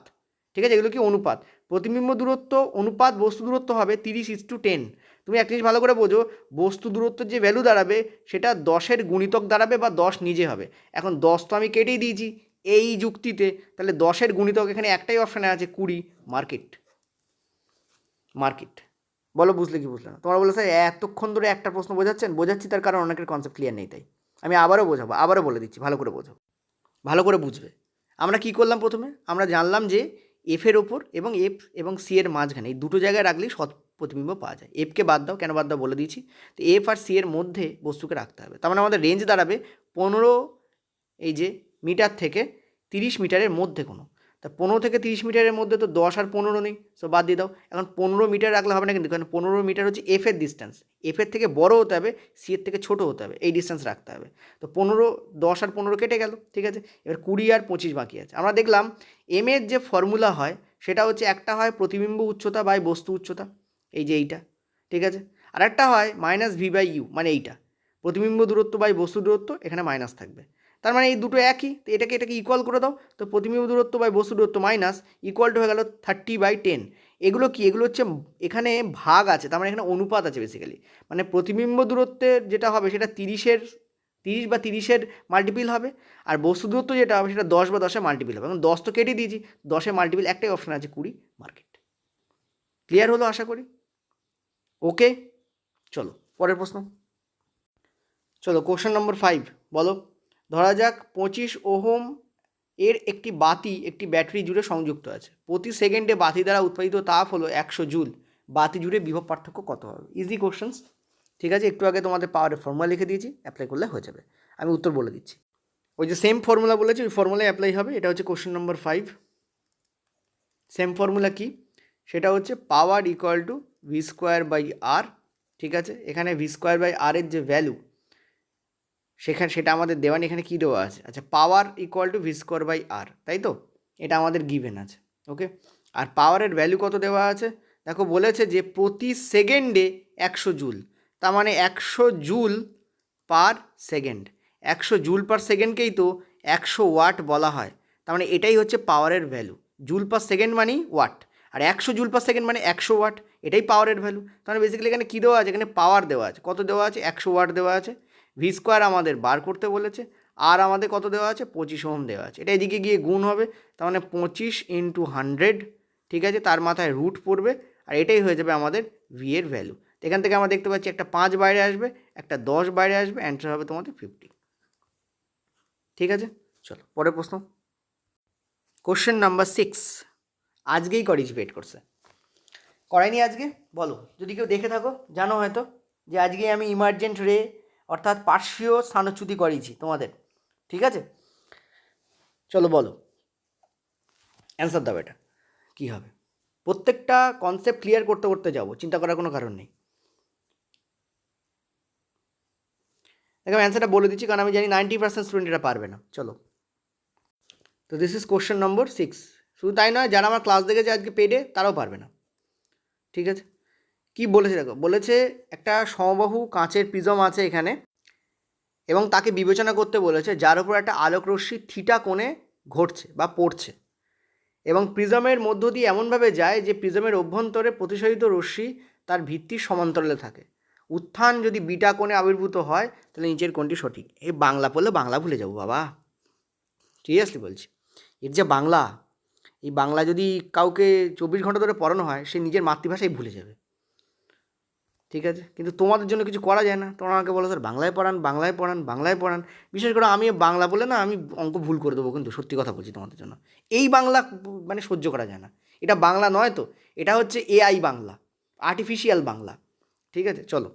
ঠিক আছে? এগুলো কি? অনুপাত। প্রতিবিম্ব দূরত্ব অনুপাত বস্তু দূরত্ব হবে 30:10। তুমি একটা জিনিস ভালো করে বোঝো, বস্তু দূরত্বের যে ভ্যালু দাঁড়াবে সেটা 10-এর গুণিতক দাঁড়াবে, বা 10 নিজে হবে। এখন 10 তো আমি কেটেই দিয়েছি এই যুক্তিতে, তাহলে 10-এর গুণিতক এখানে একটাই অপশানে আছে, 20। মার্কেট। বলো বুঝলে কি বুঝলে না? তোমরা বলে স্যার এতক্ষণ ধরে একটা প্রশ্ন বোঝাচ্ছেন? বোঝাচ্ছি, তার কারণ অনেকের কনসেপ্ট ক্লিয়ার নেই, তাই আমি আবারও বোঝাবো, আবারও বলে দিচ্ছি, ভালো করে বোঝো, ভালো করে বুঝবে। আমরা কি করলাম? প্রথমে আমরা জানলাম যে এফের ওপর এবং এফ এবং সি এর মাঝখানে এই দুটো জায়গায় রাখলেই সৎ প্রতিবিম্ব পাওয়া যায়। এফকে বাদ দাও, কেন বাদ দাও বলে দিয়েছি। তো এফ আর সি এর মধ্যে বস্তুকে রাখতে হবে, তার মানে আমাদের রেঞ্জ দাঁড়াবে 15 এই যে মিটার থেকে 30 মিটারের মধ্যে কোনো। তা 15 থেকে 30 মিটারের মধ্যে তো 10 আর 15 নেই, সো বাদ দিয়ে দাও। এখন 15 মিটার রাখলে হবে না কিন্তু, কারণ 15 মিটার হচ্ছে এফের ডিস্টেন্স, এফের থেকে বড় হতে হবে, সি এর থেকে ছোটো হতে হবে, এই ডিস্টেন্স রাখতে হবে। তো 15, 10 আর 15 কেটে গেল, ঠিক আছে? এবার 20 আর 25 বাকি আছে। আমরা দেখলাম এম এর যে ফর্মুলা হয় সেটা হচ্ছে, একটা হয় প্রতিবিম্ব উচ্চতা বাই বস্তু উচ্চতা, এই যে এইটা, ঠিক আছে? আর একটা হয় মাইনাস ভি বাই ইউ, মানে এইটা প্রতিবিম্ব দূরত্ব বাই বস্তু দূরত্ব, এখানে মাইনাস থাকবে। তার মানে এই দুটো একই, তো এটাকে ইকুয়াল করে দাও। তো প্রতিবিম্ব দূরত্ব বাই বস্তু দূরত্ব মাইনাস ইকুয়াল টু হয়ে গেল 30/10। এগুলো কি? এগুলো হচ্ছে এখানে ভাগ আছে, তার মানে এখানে অনুপাত আছে বেসিক্যালি। মানে প্রতিবিম্ব দূরত্বের যেটা হবে সেটা 30 বা 30-এর মাল্টিপিল হবে, আর বস্তু দূরত্ব যেটা হবে সেটা 10 বা 10-এর মাল্টিপিল হবে। এখন 10 তো কেটে দিয়েছি, 10-এর মাল্টিপিল একটাই অপশান আছে, 20। মার্কেট। ক্লিয়ার হলো আশা করি? ওকে, চলো পরের প্রশ্ন। চলো কোশ্চেন নম্বর 5 বলো। ধরা যাক 25 ওহম এর একটি বাতি একটি ব্যাটারি জুড়ে সংযুক্ত আছে। প্রতি সেকেন্ডে বাতি দ্বারা উৎপাদিত তাপ হলো 100 জুল। বাতি জুড়ে বিভব পার্থক্য কত হবে? ইজি কোশ্চেন্স, ঠিক আছে? একটু আগে তোমাদের পাওয়ারের ফর্মুলা লিখে দিয়েছি, অ্যাপ্লাই করলে হয়ে যাবে। আমি উত্তর বলে দিচ্ছি, ওই যে সেম ফর্মুলা বলেছি ওই ফর্মুলাই অ্যাপ্লাই হবে। এটা হচ্ছে কোশ্চেন নম্বর 5। সেম ফর্মুলা কি? সেটা হচ্ছে power equal to V square by R, ঠিক আছে? এখানে ভি স্কোয়ার বাই আর এর যে ভ্যালু সেটা আমাদের দেওয়া নেই। এখানে কী দেওয়া আছে? আচ্ছা, power equal to V square by R, তাই তো? এটা আমাদের গিভেন আছে, ওকে? আর পাওয়ারের ভ্যালু কত দেওয়া আছে? দেখো বলেছে যে প্রতি সেকেন্ডে 100 জুল, তার মানে 100 joule per second. 100 joule per সেকেন্ডকেই তো 100 ওয়াট বলা হয়, তার মানে এটাই হচ্ছে পাওয়ারের ভ্যালু। জুল পার সেকেন্ড মানেই ওয়াট, আর 100 জুল পার সেকেন্ড মানে 100 ওয়াট, এটাই পাওয়ারের ভ্যালু। তাহলে বেসিক্যালি এখানে কী দেওয়া আছে? এখানে পাওয়ার দেওয়া আছে, কত দেওয়া আছে? 100 ওয়াট দেওয়া আছে। ভি স্কোয়ার আমাদের বার করতে বলেছে, আর আমাদের কত দেওয়া আছে? 25 ওহম দেওয়া আছে। এটা এদিকে গিয়ে গুণ হবে, তার মানে 25 × 100, ঠিক আছে? তার মাথায় রুট পড়বে, আর এটাই হয়ে যাবে আমাদের ভি এর ভ্যালু। এখান থেকে আমরা দেখতে পাচ্ছি একটা 5 বাইরে আসবে, একটা 10 বাইরে আসবে, অ্যান্সার হবে তোমাদের 50, ঠিক আছে? চলো পরের প্রশ্ন। কোশ্চেন নাম্বার 6 আজকেই করিস বেট করছে। করাইনি আজকে? বলো, যদি কেউ দেখে থাকো জানো হয়তো যে আজকে আমি ইমার্জেন্ট রে অর্থাৎ পার্শ্বীয় স্থানচ্যুতি করিয়েছি তোমাদের। ঠিক আছে, চলো বলো, অ্যান্সার দাও, এটা কী হবে? প্রত্যেকটা কনসেপ্ট ক্লিয়ার করতে করতে যাবো, চিন্তা করার কোনো কারণ নেই। দেখো আমি অ্যান্সারটা বলে দিচ্ছি, কারণ আমি জানি 90% স্টুডেন্ট এটা পারবে না। চলো, তো দিস ইজ কোশ্চেন নম্বর 6। শুধু তাই নয়, যারা আমার ক্লাস দেখেছে আজকে পেডে তারাও পারবে না। ঠিক আছে, কি বলেছে দেখো, বলেছে একটা সমবাহু কাঁচের প্রিজম আছে এখানে, এবং তাকে বিবেচনা করতে বলেছে যার উপর একটা আলোকরশ্মি থিটা কোণে ঘটছে বা পড়ছে, এবং প্রিজমের মধ্য দিয়ে এমনভাবে যায় যে প্রিজমের অভ্যন্তরে প্রতিসরিত রশ্মি তার ভিত্তির সমান্তরালে থাকে। উত্থান যদি বিটা কোণে আবির্ভূত হয় তাহলে নিচের কোণটি সঠিক। এই বাংলা পড়লে বাংলা ভুলে যাবো বাবা, সিরিয়াসলি বলছি। এর যে বাংলা, এই বাংলা যদি কাউকে 24 ঘন্টা ধরে পড়ানো হয় সে নিজের মাতৃভাষাই ভুলে যাবে। ঠিক আছে, কিন্তু তোমাদের জন্য কিছু করা যায় না, তোমরা আমাকে বলো স্যার বাংলায় পড়ান, বাংলায় পড়ান, বাংলায় পড়ান। বিশেষ করে আমি বাংলা বলে না, আমি অঙ্ক ভুল করে দেবো, কিন্তু সত্যি কথা বলছি তোমাদের জন্য। এই বাংলা মানে সহ্য করা যায় না। এটা বাংলা নয় তো, এটা হচ্ছে এআই বাংলা, আর্টিফিশিয়াল বাংলা। ঠিক আছে, চলো,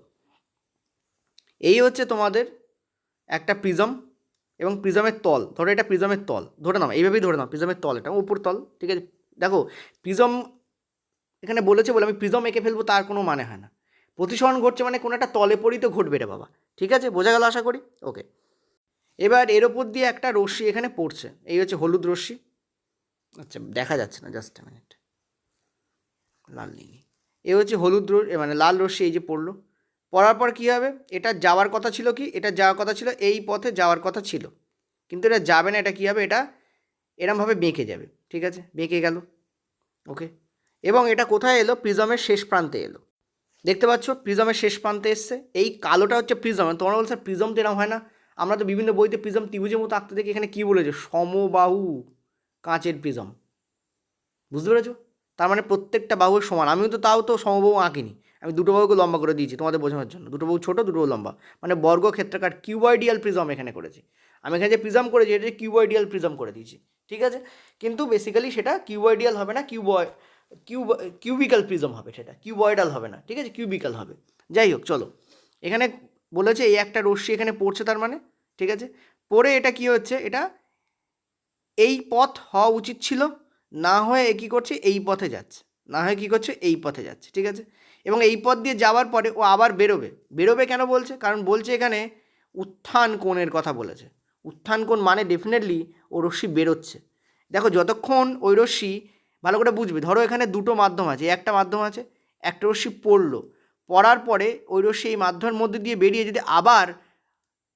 এই হচ্ছে তোমাদের একটা প্রিজম এবং প্রিজমের তল। ধরো এটা প্রিজমের তল, ধরে নাও, এইভাবেই ধরে নাও প্রিজমের তল, এটা উপর তল। ঠিক আছে, দেখো প্রিজম এখানে বলেছে বলে আমি প্রিজম এঁকে ফেলবো তার কোনো মানে হয় না। প্রতিসরণ ঘটছে মানে কোনো একটা তলে পড়ি তো ঘটবে রে বাবা। ঠিক আছে, বোঝা গেল আশা করি? ওকে, এবার এর ওপর দিয়ে একটা রশ্মি এখানে পড়ছে, এই হচ্ছে হলুদ রশ্মি। আচ্ছা দেখা যাচ্ছে না, জাস্ট মিনিট, লাল নিই, এ হচ্ছে হলুদ মানে লাল রশ্মি, এই যে পড়লো। পড়ার পর কী হবে, এটা যাওয়ার কথা ছিল, কি এটা যাওয়ার কথা ছিল, এই পথে যাওয়ার কথা ছিল, কিন্তু এটা যাবে না। এটা কী হবে, এটা এরমভাবে বেঁকে যাবে। ঠিক আছে, বেঁকে গেল। ওকে, এবং এটা কোথায় এলো, প্রিজমের শেষ প্রান্তে এলো। দেখতে পাচ্ছ প্রিজমের শেষ প্রান্তে এসছে, এই কালোটা হচ্ছে প্রিজম। তোমরা বলছো প্রিজম তো এরকম হয় না, আমরা তো বিভিন্ন বইতে প্রিজম ত্রিভুজের মতো আঁকতে দেখি, এখানে কী বলেছে, সমবাহু কাঁচের প্রিজম। বুঝতে পেরেছো? তার মানে প্রত্যেকটা বাহুর সমান। আমিও তো তাও তো সমবাহু আঁকিনি, আমি দুটো বাহুকে লম্বা করে দিয়েছি তোমাদের বোঝানোর জন্য। দুটো বাহু ছোটো, দুটো বাহু লম্বা, মানে বর্গক্ষেত্রাকার কিউবয়েডিয়াল প্রিজম এখানে করেছি। আমি এখানে যে প্রিজম করেছি এটা কিউবয়েডিয়াল প্রিজম করে দিয়েছি। ঠিক আছে, কিন্তু বেসিক্যালি সেটা কিউবয়েডিয়াল হবে না, কিউবিক্যাল প্রিজম হবে, সেটা কিউবয়েডাল হবে না। ঠিক আছে, কিউবিক্যাল হবে। যাই হোক, চলো, এখানে বলেছে এই একটা রশ্মি এখানে পড়ছে, তার মানে ঠিক আছে, পড়ে এটা কি হচ্ছে, এটা এই পথ হওয়া উচিত ছিল, না হয়ে এ কী করছে, এই পথে যাচ্ছে, না হয়ে কী করছে, এই পথে যাচ্ছে। ঠিক আছে, এবং এই পথ দিয়ে যাওয়ার পরে ও আবার বেরোবে। বেরোবে কেন বলছে, কারণ বলছে এখানে উত্থান কোণের কথা বলেছে। উত্থান কোণ মানে ডেফিনেটলি ও রশ্মি বেরোচ্ছে। দেখো যতক্ষণ ওই রশ্মি, ভালো করে বুঝবে, ধরো এখানে দুটো মাধ্যম আছে, একটা মাধ্যম আছে, একটা রশ্মি পড়লো, পড়ার পরে ওই রশ্মি এই মাধ্যমের মধ্যে দিয়ে বেরিয়ে যদি আবার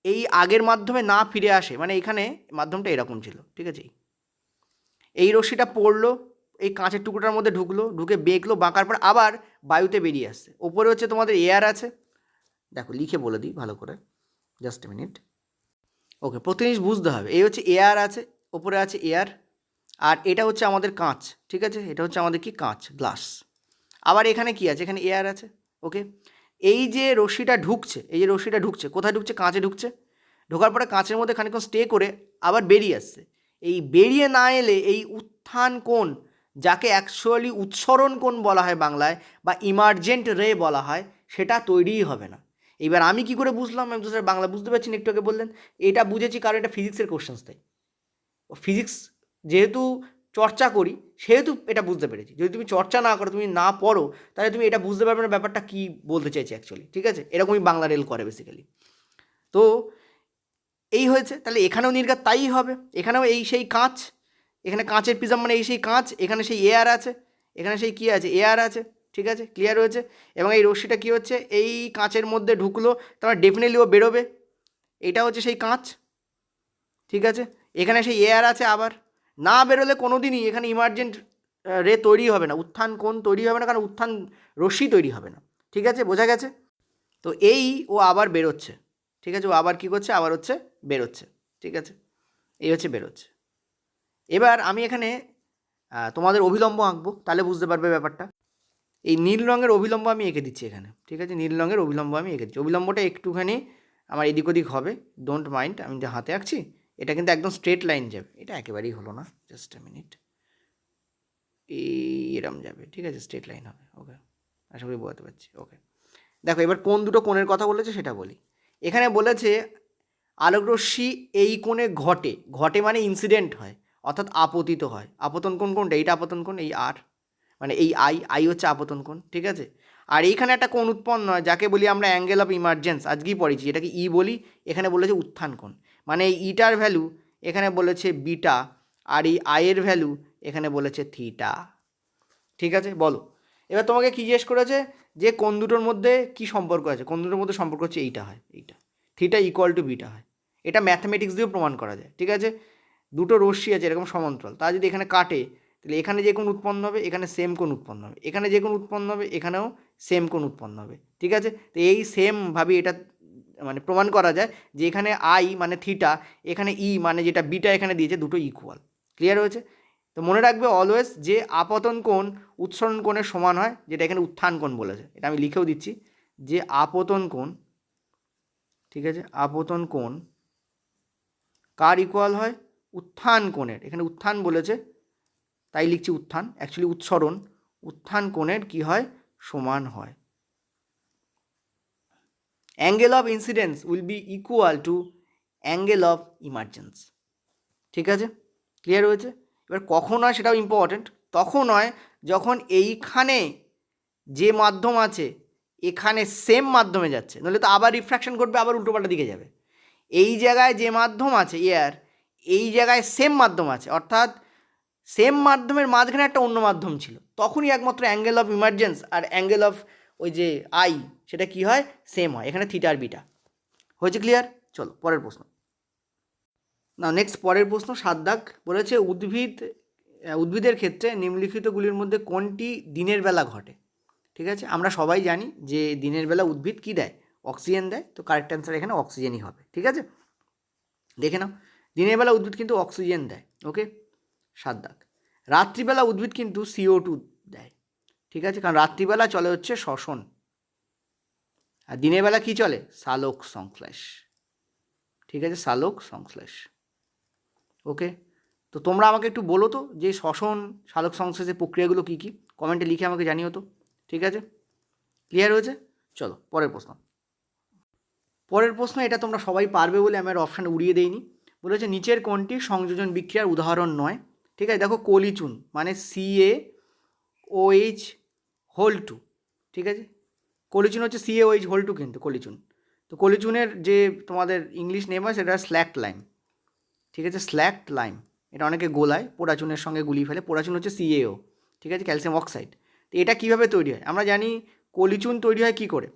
এই আগের মাধ্যমে না ফিরে আসে, মানে এখানে মাধ্যমটা এরকম ছিল। ঠিক আছে, এই রশ্মিটা পড়লো, এই কাঁচের টুকরোটার মধ্যে ঢুকলো, ঢুকে বেঁকলো, বাঁকার পর আবার বায়ুতে বেরিয়ে আসছে। ওপরে হচ্ছে তোমাদের এয়ার আছে, দেখো লিখে বলে দিই ভালো করে, জাস্ট মিনিট। ওকে, প্রতি জিনিস বুঝতে হবে। এই হচ্ছে এয়ার আছে, ওপরে আছে এয়ার, আর এটা হচ্ছে আমাদের কাঁচ। ঠিক আছে, এটা হচ্ছে আমাদের কি, কাঁচ, গ্লাস। আবার এখানে কি আছে, এখানে এয়ার আছে। ওকে, এই যে রশ্মিটা ঢুকছে, এই যে রশ্মিটা ঢুকছে, কোথায় ঢুকছে, কাঁচে ঢুকছে। ঢোকার পরে কাঁচের মধ্যে খানিকক্ষণ স্টে করে আবার বেরিয়ে আসছে। এই বেরিয়ে না এলে এই উত্থান কোণ, যাকে অ্যাকচুয়ালি উৎসরণ কোণ বলা হয় বাংলায়, বা ইমার্জেন্ট রে বলা হয়, সেটা তৈরিই হবে না। এবার আমি কি করে বুঝলাম, আমি তো স্যার বাংলা বুঝতে পারছি না, একটু আগে বললেন। এটা বুঝেছি কারণ এটা ফিজিক্সের কোশ্চেন্স, তাই ফিজিক্স যেহেতু চর্চা করি সেহেতু এটা বুঝতে পেরেছি। যদি তুমি চর্চা না করো, তুমি না পড়ো, তাহলে তুমি এটা বুঝতে পারবে না ব্যাপারটা কী বলতে চাইছি অ্যাকচুয়ালি। ঠিক আছে, এরকমই বাংলা রেল করে বেসিক্যালি। তো এই হয়েছে, তাহলে এখানেও নির্ঘাত তাই হবে, এখানেও এই সেই কাঁচ, এখানে কাঁচের প্রিজম মানে এই সেই কাঁচ, এখানে সেই এয়ার আছে, এখানে সেই কী আছে, এয়ার আছে। ঠিক আছে, ক্লিয়ার হয়েছে। এবং এই রশ্মিটা কী হচ্ছে, এই কাঁচের মধ্যে ঢুকলো, তারপর ডেফিনেটলি ও বেরোবে, এটা হচ্ছে সেই কাঁচ। ঠিক আছে, এখানে সেই এয়ার আছে, আবার না বেরোলে কোনো দিনই এখানে ইমার্জেন্ট রে তৈরি হবে না, উত্থান কোণ তৈরি হবে না, কারণ উত্থান রশ্মি তৈরি হবে না। ঠিক আছে, বোঝা গেছে? তো এই ও আবার বেরোচ্ছে। ঠিক আছে, ও আবার কী করছে, আবার হচ্ছে বেরোচ্ছে। ঠিক আছে, এই হচ্ছে বেরোচ্ছে। এবার আমি এখানে তোমাদের অভিলম্ব আঁকবো, তাহলে বুঝতে পারবে ব্যাপারটা। এই নীল রঙের অভিলম্ব আমি এঁকে দিচ্ছি এখানে। ঠিক আছে, নীল রঙের অভিলম্ব আমি এঁকে দিচ্ছি। অভিলম্বটা একটুখানি আমার এদিক ওদিক হবে, ডোন্ট মাইন্ড। আমি যে হাতে আঁকছি এটা কিন্তু একদম স্ট্রেট লাইন যাবে, এটা একেবারেই হলো না, জাস্ট এ মিনিট, এই এরম যাবে। ঠিক আছে, স্ট্রেট লাইন হবে। ওকে, আশা করি বোঝাতে পারছি। ওকে, দেখো এবার কোন দুটো কোণের কথা বলেছে সেটা বলি। এখানে বলেছে আলোকরশ্মি এই কোণে ঘটে, ঘটে মানে ইনসিডেন্ট হয়, অর্থাৎ আপতিত হয়। আপতন কোণ কোনটা? এইটা আপতন কোণ, এই আর মানে এই আই হচ্ছে আপতন কোণ, ঠিক আছে। আর এইখানে একটা কোণ উৎপন্ন হয় যাকে বলি আমরা অ্যাঙ্গেল অফ ইমার্জেন্স, আজকেই পড়েছি, এটাকে ই বলি। এখানে বলেছে উত্থান কোণ, মানে এই ইটার ভ্যালু এখানে বলেছে বিটা, আর এই আয়ের ভ্যালু এখানে বলেছে থিটা, ঠিক আছে। বলো এবার তোমাকে কী জিজ্ঞেস করেছে যে কোন দুটোর মধ্যে কি সম্পর্ক আছে। কোন দুটোর মধ্যে সম্পর্ক হচ্ছে এইটা হয়, এইটা থিটা ইকুয়াল টু বিটা হয়। এটা ম্যাথমেটিক্স দিয়েও প্রমাণ করা যায়, ঠিক আছে। দুটো রশ্মি আছে এরকম সমান্তরাল, তা যদি এখানে কাটে তাহলে এখানে যে কোণ উৎপন্ন হবে এখানে সেম কোণ উৎপন্ন হবে, এখানে যে কোণ উৎপন্ন হবে এখানেও সেম কোণ উৎপন্ন হবে, ঠিক আছে। তো এই সেমভাবে এটা মানে প্রমাণ করা যায় যে এখানে আই মানে থিটা, এখানে ই মানে যেটা বিটা এখানে দিয়েছে, দুটো ইকুয়াল। ক্লিয়ার হয়েছে? তো মনে রাখবে অলওয়েজ যে আপতন কোণ উৎসরণ কোণের সমান হয়, যেটা এখানে উত্থান কোণ বলেছে, এটা আমি লিখেও দিচ্ছি যে আপতন কোণ, ঠিক আছে, আপতন কোণ কার ইকুয়াল হয়? উত্থান কোণের। এখানে উত্থান বলেছে তাই লিখছি উত্থান, অ্যাকচুয়ালি উৎসরণ, উত্থান কোণের কি হয়? সমান হয়। Angle of incidence will be equal to angle of emergence, ঠিক আছে। ক্লিয়ার হয়েছে? এবার কখন হয় সেটাও ইম্পর্ট্যান্ট। তখন হয় যখন এইখানে যে মাধ্যম আছে এখানে সেম মাধ্যমে যাচ্ছে, নইলে তো আবার রিফ্র্যাকশন ঘটবে, আবার উল্টোপাল্টা দিকে যাবে। এই জায়গায় যে মাধ্যম আছে এয়ার, এই জায়গায় সেম মাধ্যম আছে, অর্থাৎ সেম মাধ্যমের মাঝখানে একটা অন্য মাধ্যম ছিল, তখনই একমাত্র অ্যাঙ্গেল অফ ইমার্জেন্স আর অ্যাঙ্গেল অফ ওই যে আই সেটা কি হয়? সেম হয়। এখানে থিটা আর বিটা হয়েছে। ক্লিয়ার? চলো পরের প্রশ্ন। না, নেক্সট পরের প্রশ্ন 7 দাগ বলেছে উদ্ভিদের ক্ষেত্রে নিম্নলিখিতগুলির মধ্যে কোনটি দিনের বেলা ঘটে? ঠিক আছে, আমরা সবাই জানি যে দিনের বেলা উদ্ভিদ কী দেয়? অক্সিজেন দেয়। তো কারেক্ট অ্যান্সার এখানে অক্সিজেনই হবে, ঠিক আছে। দেখে নাও, দিনের বেলা উদ্ভিদ কিন্তু অক্সিজেন দেয়। ওকে, 7 দাগ। রাত্রিবেলা উদ্ভিদ কিন্তু CO2 দেয়, ঠিক আছে, কারণ রাত্রিবেলা চলে হচ্ছে শ্বসন, আর দিনের বেলা কী চলে? সালোক সংশ্লেষ, ঠিক আছে, সালোক সংশ্লেষ। ওকে, তো তোমরা আমাকে একটু বলো তো যে শ্বসন সালোক সংশ্লেষের প্রক্রিয়াগুলো কী কী, কমেন্টে লিখে আমাকে জানিও তো, ঠিক আছে। ক্লিয়ার হয়েছে? চলো পরের প্রশ্ন। পরের প্রশ্ন এটা তোমরা সবাই পারবে বলে আমি আর অপশান উড়িয়ে দেইনি। বলেছে নিচের কোনটি সংযোজন বিক্রিয়ার উদাহরণ নয়? ঠিক আছে, দেখো কলিচুন মানে CaOH হোল 2, ঠিক আছে। কলিচুন হচ্ছে CaOH হোল 2 কিন্তু কলিচুন। তো কলিচুনের যে তোমাদের ইংলিশ নেম হয় সেটা স্ল্যাক্ট লাইম, ঠিক আছে, স্ল্যাক্ট লাইম। এটা অনেকে গোলায়, পোড়াচুনের সঙ্গে গুলিয়ে ফেলে। পোড়াচুন হচ্ছে CaO, ঠিক আছে, ক্যালসিয়াম অক্সাইড। তো এটা কীভাবে তৈরি হয়? আমরা জানি কলিচুন তৈরি হয় কী করে।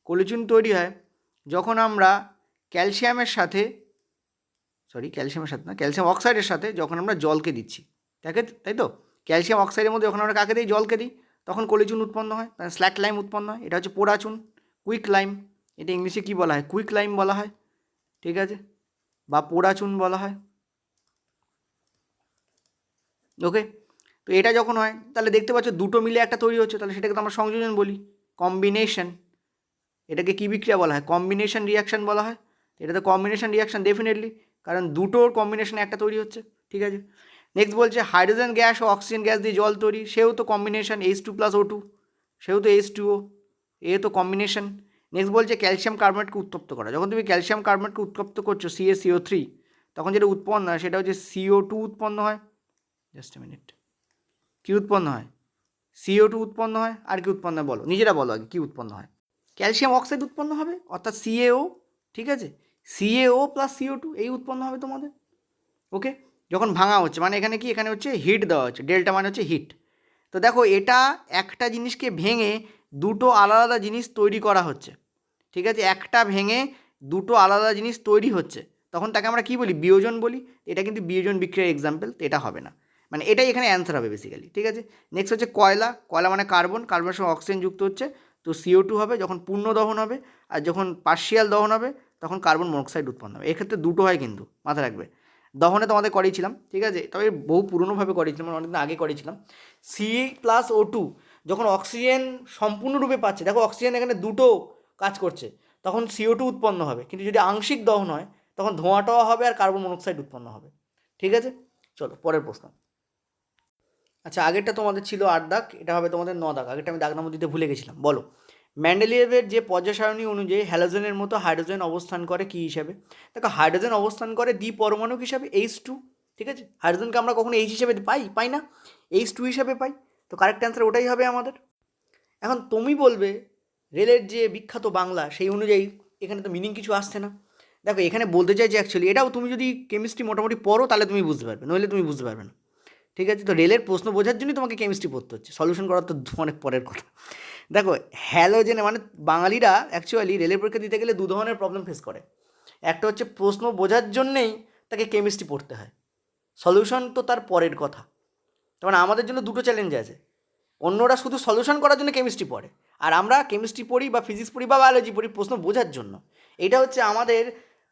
কলিচুন তৈরি হয় যখন আমরা ক্যালসিয়ামের সাথে ক্যালসিয়াম অক্সাইডের সাথে যখন আমরা জলকে দিচ্ছি, তাই তো, ক্যালসিয়াম অক্সাইডের মধ্যে যখন আমরা কাকে দিই? জলকে দিই, তখন কলিচুন উৎপন্ন হয়, স্ল্যাক লাইম উৎপন্ন হয়। এটা হচ্ছে পোড়াচুন, কুইক লাইম। এটা ইংলিশে কী বলা হয়? কুইক লাইম বলা হয়, ঠিক আছে, বা পোড়াচুন বলা হয়। ওকে, তো এটা যখন হয় তাহলে দেখতে পাচ্ছ দুটো মিলে একটা তৈরি হচ্ছে, তাহলে সেটাকে তো আমরা সংযোজন বলি, কম্বিনেশন। এটাকে কী বিক্রিয়া বলা হয়? কম্বিনেশন রিয়াকশান বলা হয়। এটা তো কম্বিনেশন রিয়াকশান ডেফিনেটলি, কারণ দুটোর কম্বিনেশনে একটা তৈরি হচ্ছে, ঠিক আছে। নেক্সট বলছে হাইড্রোজেন গ্যাস ও অক্সিজেন গ্যাস দিয়ে জল তৈরি, সেও তো কম্বিনেশন, H2+O2, সেও তো H2O, এ তো কম্বিনেশন। নেক্সট বলছে ক্যালসিয়াম কার্বনেটকে উত্তপ্ত করা, যখন তুমি ক্যালসিয়াম কার্বনেটকে উত্তপ্ত করছো CaCO3, তখন যেটা উৎপন্ন হয় সেটা হচ্ছে CO2 উৎপন্ন হয়। জাস্ট এ মিনিট, কী উৎপন্ন হয়? CO2 উৎপন্ন হয়। আর কি উৎপন্ন হয় বলো, নিজেরা বলো আগে, কী উৎপন্ন হয়? ক্যালসিয়াম অক্সাইড উৎপন্ন হবে, অর্থাৎ CaO, ঠিক আছে, CaO+CO2 এই উৎপন্ন হবে তোমাদের। ওকে, যখন ভাঙা হচ্ছে মানে এখানে কি, এখানে হচ্ছে হিট দেওয়া হচ্ছে, ডেল্টা মানে হচ্ছে হিট। তো দেখো এটা একটা জিনিসকে ভেঙে দুটো আলাদা আলাদা জিনিস তৈরি করা হচ্ছে, ঠিক আছে, একটা ভেঙে দুটো আলাদা জিনিস তৈরি হচ্ছে, তখন তাকে আমরা কী বলি? বিয়োজন বলি। এটা কিন্তু বিয়োজন বিক্রিয়ার এক্সাম্পল, তো এটা হবে না, মানে এটাই এখানে অ্যান্সার হবে বেসিক্যালি, ঠিক আছে। নেক্সট হচ্ছে কয়লা, কয়লা মানে কার্বন, কার্বনের সঙ্গে অক্সিজেন যুক্ত হচ্ছে, তো CO2 হবে যখন পূর্ণ দহন হবে, আর যখন পার্শিয়াল দহন হবে তখন কার্বন মনোক্সাইড উৎপন্ন হবে। এক্ষেত্রে দুটো হয় কিন্তু, মাথায় রাখবে। দহনে তোমাদের করিয়েছিলাম, ঠিক আছে, তবে বহু পুরনোভাবে করিয়েছিলাম, অনেকদিন আগে করিয়েছিলাম। C+O2 যখন অক্সিজেন সম্পূর্ণরূপে পাচ্ছে, দেখো অক্সিজেন এখানে দুটো কাজ করছে, তখন CO2 উৎপন্ন হবে, কিন্তু যদি আংশিক দহন হয় তখন ধোঁয়াটাও হবে আর কার্বন মনোক্সাইড উৎপন্ন হবে, ঠিক আছে। চলো পরের প্রশ্ন। আচ্ছা, আগেরটা তোমাদের ছিল 8 দাগ, এটা হবে তোমাদের 9 দাগ। আগেরটা আমি দাগ নম্বর দিতে ভুলে গেছিলাম। বলো, মেন্ডেলিয়েভের যে পর্যায় সারণী অনুযায়ী হ্যালোজেনের মতো হাইড্রোজেন অবস্থান করে কী হিসাবে? দেখো, হাইড্রোজেন অবস্থান করে দ্বিপরমাণুক হিসাবে H2। ঠিক আছে, হাইড্রোজেনকে আমরা কখনো H হিসেবে পাই না, H2 হিসাবে পাই। তো কারেক্ট অ্যান্সার ওটাই হবে আমাদের। এখন তুমি বলবে রেলের যে বিখ্যাত বাংলা সেই অনুযায়ী এখানে তো মিনিং কিছু আসছে না। দেখো, এখানে বলতে চাই যে অ্যাকচুয়ালি এটাও তুমি যদি কেমিস্ট্রি মোটামুটি পড়ো তাহলে তুমি বুঝতে পারবে, নইলে তুমি বুঝতে পারবে না। ঠিক আছে, তো রেলের প্রশ্ন বোঝার জন্যই তোমাকে কেমিস্ট্রি পড়তে হচ্ছে, সলিউশন করার তো অনেক পরের কথা। দেখো, হ্যালোজেনে মানে বাঙালিরা অ্যাকচুয়ালি রেলের পরীক্ষা দিতে গেলে দু ধরনের প্রবলেম ফেস করে। একটা হচ্ছে প্রশ্ন বোঝার জন্যেই তাকে কেমিস্ট্রি পড়তে হয়, সলিউশন তো তার পরের কথা। তার মানে আমাদের জন্য দুটো চ্যালেঞ্জ আছে। অন্যরা শুধু সলিউশন করার জন্য কেমিস্ট্রি পড়ে, আর আমরা কেমিস্ট্রি পড়ি বা ফিজিক্স পড়ি বা বায়োলজি পড়ি প্রশ্ন বোঝার জন্য। এটা হচ্ছে আমাদের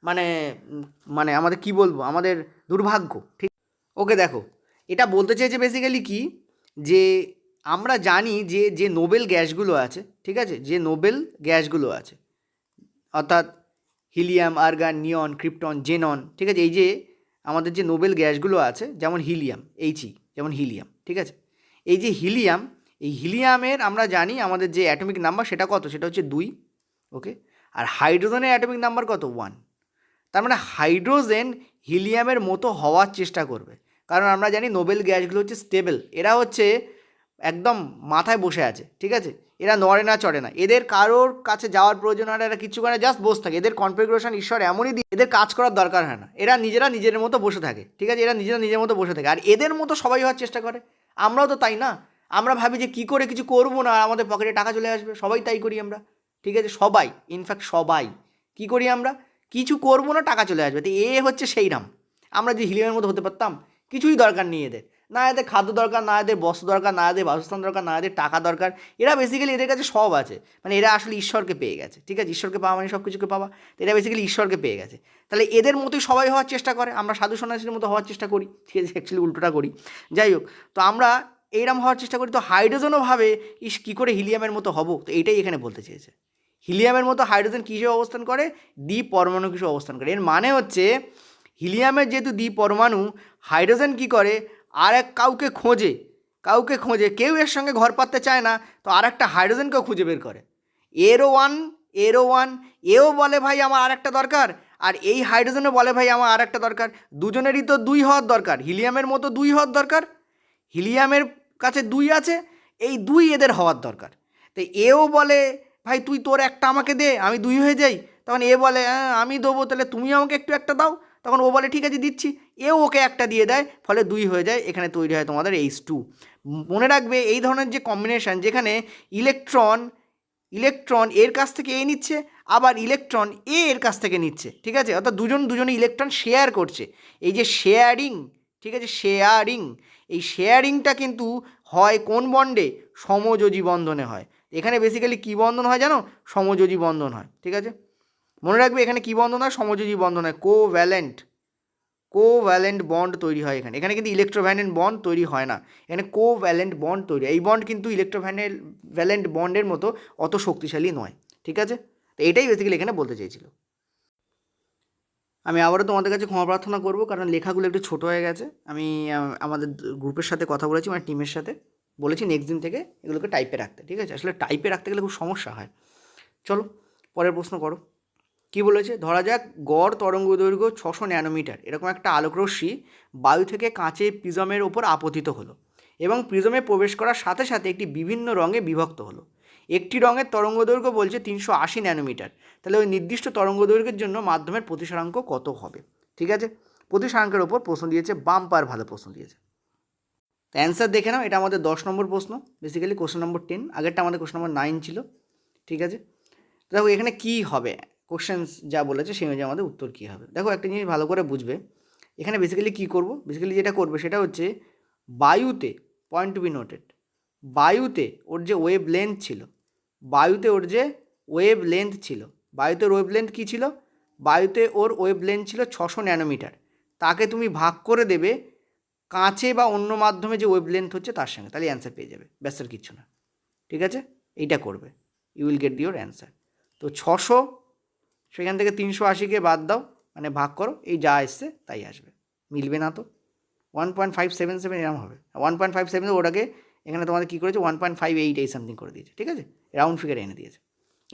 মানে মানে আমাদের কি বলবো, আমাদের দুর্ভাগ্য। ঠিক, ওকে। দেখো, এটা বলতে চাইছে বেসিক্যালি কি, যে আমরা জানি যে যে নোবেল গ্যাসগুলো আছে, ঠিক আছে, যে নোবেল গ্যাসগুলো আছে, অর্থাৎ হিলিয়াম, আর্গন, নিয়ন, ক্রিপ্টন, জেনন, ঠিক আছে, এই যে আমাদের যে নোবেল গ্যাসগুলো আছে, যেমন হিলিয়াম, এইচই, যেমন হিলিয়াম, ঠিক আছে, এই যে হিলিয়াম, এই হিলিয়ামের আমরা জানি আমাদের যে অ্যাটমিক নাম্বার সেটা কত, সেটা হচ্ছে 2। ওকে, আর হাইড্রোজেনের অ্যাটমিক নাম্বার কত, 1। তার মানে হাইড্রোজেন হিলিয়ামের মতো হওয়ার চেষ্টা করবে, কারণ আমরা জানি নোবেল গ্যাসগুলো হচ্ছে স্টেবল, এরা হচ্ছে একদম মাথায় বসে আছে। ঠিক আছে, এরা নড়ে না চড়ে না, এদের কারোর কাছে যাওয়ার প্রয়োজন হয় না, এরা কিছু করে জাস্ট বসে থাকে। এদের কনফিগারেশন ঈশ্বর এমনই দিয়ে এদের কাজ করার দরকার হয় না, এরা নিজেরা নিজের মতো বসে থাকে। ঠিক আছে, এরা নিজেরা নিজের মতো বসে থাকে, আর এদের মতো সবাই হওয়ার চেষ্টা করে। আমরাও তো তাই না? আমরা ভাবি যে কী করে কিছু করবো না আর আমাদের পকেটে টাকা চলে আসবে, সবাই তাই করি আমরা। ঠিক আছে, সবাই, ইনফ্যাক্ট সবাই কী করি আমরা, কিছু করবো না টাকা চলে আসবে। তো এ হচ্ছে সেই নাম। আমরা যে হিলিয়ামের মতো হতে পারতাম, কিছুই দরকার নেই এদের, না এদের খাদ্য দরকার, না এদের বস্ত্র দরকার, না এদের বাসস্থান দরকার, না এদের টাকা দরকার। এরা বেসিক্যালি এদের কাছে সব আছে, মানে এরা আসলে ঈশ্বরকে পেয়ে গেছে। ঠিক আছে, ঈশ্বরকে পাওয়া মানে সব কিছুকে পাওয়া, তো এরা বেসিক্যালি ঈশ্বরকে পেয়ে গেছে। তাহলে এদের মতোই সবাই হওয়ার চেষ্টা করে, আমরা সাধু সন্ন্যাসীর মতো হওয়ার চেষ্টা করি। ঠিক আছে, অ্যাকচুয়ালি উল্টোটা করি। যাই হোক, তো আমরা এইরকম হওয়ার চেষ্টা করি। তো হাইড্রোজেনও ভাবে ইস কী করে হিলিয়ামের মতো হবো, তো এইটাই এখানে বলতে চেয়েছে। হিলিয়ামের মতো হাইড্রোজেন কিসে অবস্থান করে, দ্বিপরমাণু কিসে অবস্থান করে। এর মানে হচ্ছে হিলিয়ামের যেহেতু দ্বিপরমাণু, হাইড্রোজেন কী করে, আর এক কাউকে খোঁজে, কেউ এর সঙ্গে ঘর পাততে চায় না, তো আর একটা হাইড্রোজেনকেও খুঁজে বের করে। এরও ওয়ান এও বলে ভাই আমার আর একটা দরকার, আর এই হাইড্রোজেনও বলে ভাই আমার আর একটা দরকার। দুজনেরই তো 2 হওয়ার দরকার, হিলিয়ামের মতো 2 হওয়ার দরকার। হিলিয়ামের কাছে 2 আছে, এই 2 এদের হওয়ার দরকার। তো এও বলে ভাই তুই তোর একটা আমাকে দে, আমি 2 হয়ে যাই। তখন এ বলে হ্যাঁ আমি দেবো, তাহলে তুমি আমাকে একটু একটা দাও। তখন ও বলে ঠিক আছে দিচ্ছি, এও ওকে একটা দিয়ে দেয়, ফলে 2 হয়ে যায়। এখানে তৈরি হয় তোমাদের H2। মনে রাখবে এই ধরনের যে কম্বিনেশান, যেখানে ইলেকট্রন ইলেকট্রন এর কাছ থেকে এ নিচ্ছে, আবার ইলেকট্রন এর কাছ থেকে নিচ্ছে। ঠিক আছে, অর্থাৎ দুজনে ইলেকট্রন শেয়ার করছে। এই যে শেয়ারিং, ঠিক আছে, শেয়ারিং, এই শেয়ারিংটা কিন্তু হয় কোন বন্ডে, সমযোজী বন্ধনে হয়। এখানে বেসিক্যালি কী বন্ধন হয় জানো, সমযোজী বন্ধন হয়। ঠিক আছে, মনে রাখবে এখানে কী বন্ধন হয়, সমযোজী বন্ধন হয়। কোভ্যালেন্ট বন্ড তৈরি হয় এখানে। এখানে কিন্তু ইলেকট্রোভ্যালেন্ট বন্ড তৈরি হয় না, এখানে কোভ্যালেন্ট বন্ড তৈরি হয়। এই বন্ড কিন্তু ইলেকট্রোভ্যালেন্ট বন্ডের মতো অত শক্তিশালী নয়। ঠিক আছে, তো এটাই বেসিক্যালি এখানে বলতে চেয়েছিল। আমি আবারও তোমাদের কাছে ক্ষমা প্রার্থনা করবো, কারণ লেখাগুলো একটু ছোটো হয়ে গেছে। আমি আমাদের গ্রুপের সাথে কথা বলেছি, মানে টিমের সাথে বলেছি নেক্সট দিন থেকে এগুলোকে টাইপে রাখতে। ঠিক আছে, আসলে টাইপে রাখতে গেলে খুব সমস্যা হয়। চলো পরের প্রশ্ন করো। কী বলেছে, ধরা যাক গড় তরঙ্গ দৈর্ঘ্য 600 ন্যানোমিটার এরকম একটা আলোকরশ্মি বায়ু থেকে কাঁচের প্রিজমের ওপর আপতিত হলো এবং প্রিজমে প্রবেশ করার সাথে সাথে একটি বিভিন্ন রঙে বিভক্ত হলো। একটি রঙের তরঙ্গ দৈর্ঘ্য বলছে 380 ন্যানোমিটার। তাহলে ওই নির্দিষ্ট তরঙ্গ দৈর্ঘ্যের জন্য মাধ্যমের প্রতিসরাঙ্ক কত হবে? ঠিক আছে, প্রতিসরাঙ্কের ওপর প্রশ্ন দিয়েছে, বাম্পার ভালো প্রশ্ন দিয়েছে। তো অ্যান্সার দেখে নাও, এটা আমাদের 10 নম্বর প্রশ্ন, বেসিক্যালি কোশ্চেন নম্বর 10। আগেরটা আমাদের কোশ্চেন নম্বর 9 ছিল। ঠিক আছে, দেখো এখানে কী হবে, কোশ্চেন্স যা বলেছে সেই অনুযায়ী আমাদের উত্তর কী হবে। দেখো একটা জিনিস ভালো করে বুঝবে, এখানে বেসিক্যালি কী করবো, বেসিক্যালি যেটা করবে সেটা হচ্ছে বায়ুতে, পয়েন্ট টু বি নোটেড, বায়ুতে ওর যে ওয়েভ লেন্থ ছিল, বায়ুতে ওর ওয়েভ লেন্থ কী ছিল, বায়ুতে ওর ওয়েভ লেন্থ ছিল 600 ন্যানোমিটার। তাকে তুমি ভাগ করে দেবে কাঁচে বা অন্য মাধ্যমে যে ওয়েভ লেন্থ হচ্ছে তার সঙ্গে, তাহলে অ্যান্সার পেয়ে যাবে, ব্যাস আর কিচ্ছু না। ঠিক আছে, এইটা করবে, you will get your answer. তো 600, সেখান থেকে 380কে বাদ দাও, মানে ভাগ করো, এই যা এসছে তাই আসবে, মিলবে না তো, 1.577 এরকম হবে। 1.57 ওটাকে এখানে তোমাদের কী করেছে 1.58 এই সামথিং করে দিয়েছে, ঠিক আছে, রাউন্ড ফিগারে এনে দিয়েছে,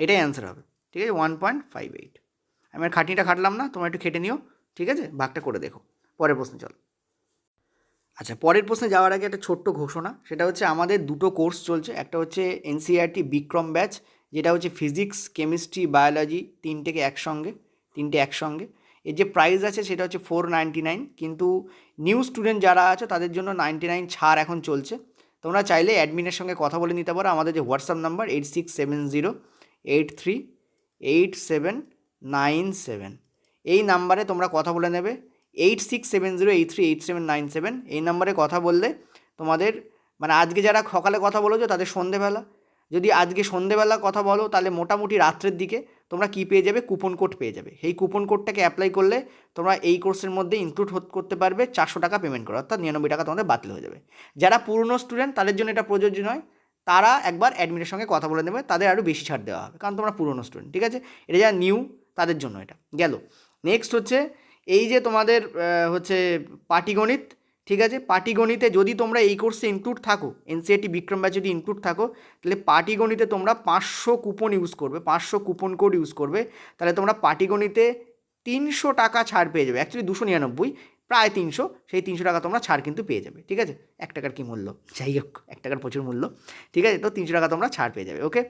এটাই অ্যান্সার হবে, ঠিক আছে, 1.58। আমি আর খাটনিটা খাটলাম না, তোমরা একটু খেটে নিও, ঠিক আছে, ভাগটা করে দেখো। পরের প্রশ্নে চলো। আচ্ছা, পরের প্রশ্নে যাওয়ার আগে একটা ছোট্ট ঘোষণা, সেটা হচ্ছে আমাদের দুটো কোর্স চলছে, একটা হচ্ছে এনসিইআরটি বিক্রম ব্যাচ, যেটা হচ্ছে ফিজিক্স, কেমিস্ট্রি, বায়োলজি তিনটে একসঙ্গে। এর যে প্রাইস আছে সেটা হচ্ছে 499, কিন্তু নিউ স্টুডেন্ট যারা আছে তাদের জন্য 99 ছাড় এখন চলছে। তোমরা চাইলে অ্যাডমিনের সঙ্গে কথা বলে নিতে পারো। আমাদের যে হোয়াটসঅ্যাপ নাম্বার 8670838797, এই নাম্বারে তোমরা কথা বলে নেবে। 8670838797, এই নাম্বারে কথা বললে তোমাদের মানে আজকে যারা সকালে কথা বলেছো তাদের সন্ধেবেলা, যদি আজকে সন্ধেবেলা কথা বলো তাহলে মোটামুটি রাত্রের দিকে তোমরা কী পেয়ে যাবে, কুপন কোড পেয়ে যাবে। এই কুপন কোডটাকে অ্যাপ্লাই করলে তোমরা এই কোর্সের মধ্যে ইনক্লুড করতে পারবে 400 টাকা পেমেন্ট করে, অর্থাৎ 99 টাকা তোমাদের বাতিল হয়ে যাবে। যারা পুরনো স্টুডেন্ট তাদের জন্য এটা প্রযোজ্য নয়, তারা একবার অ্যাডমিনের সঙ্গে কথা বলে নেবে, তাদের আরও বেশি ছাড় দেওয়া হবে, কারণ তোমরা পুরনো স্টুডেন্ট, ঠিক আছে। এটা যারা নিউ তাদের জন্য এটা গেল। নেক্সট হচ্ছে এই যে তোমাদের হচ্ছে পাটিগণিত, ঠিক আছে, পাটিগণিতে যদি তোমরা এই কোর্সে ইনক্লুড থাকো, এনসিইআরটি বিক্রম ব্যাচে যদি ইনক্লুড থাকো, তাহলে পাটিগণিতে তোমরা 500 কুপন ইউজ করবে, 500 কুপন কোড ইউজ করবে, তাহলে তোমরা পাটিগণিতে 300 টাকা ছাড় পেয়ে যাবে। অ্যাকচুয়ালি 299, প্রায় 300, সেই 300 টাকা তোমরা ছাড় কিন্তু পেয়ে যাবে, ঠিক আছে। 1 টাকার কী মূল্য, যাই হোক 1 টাকার প্রচুর মূল্য, ঠিক আছে। তো 300 টাকা তোমরা ছাড় পেয়ে যাবে। ওকে,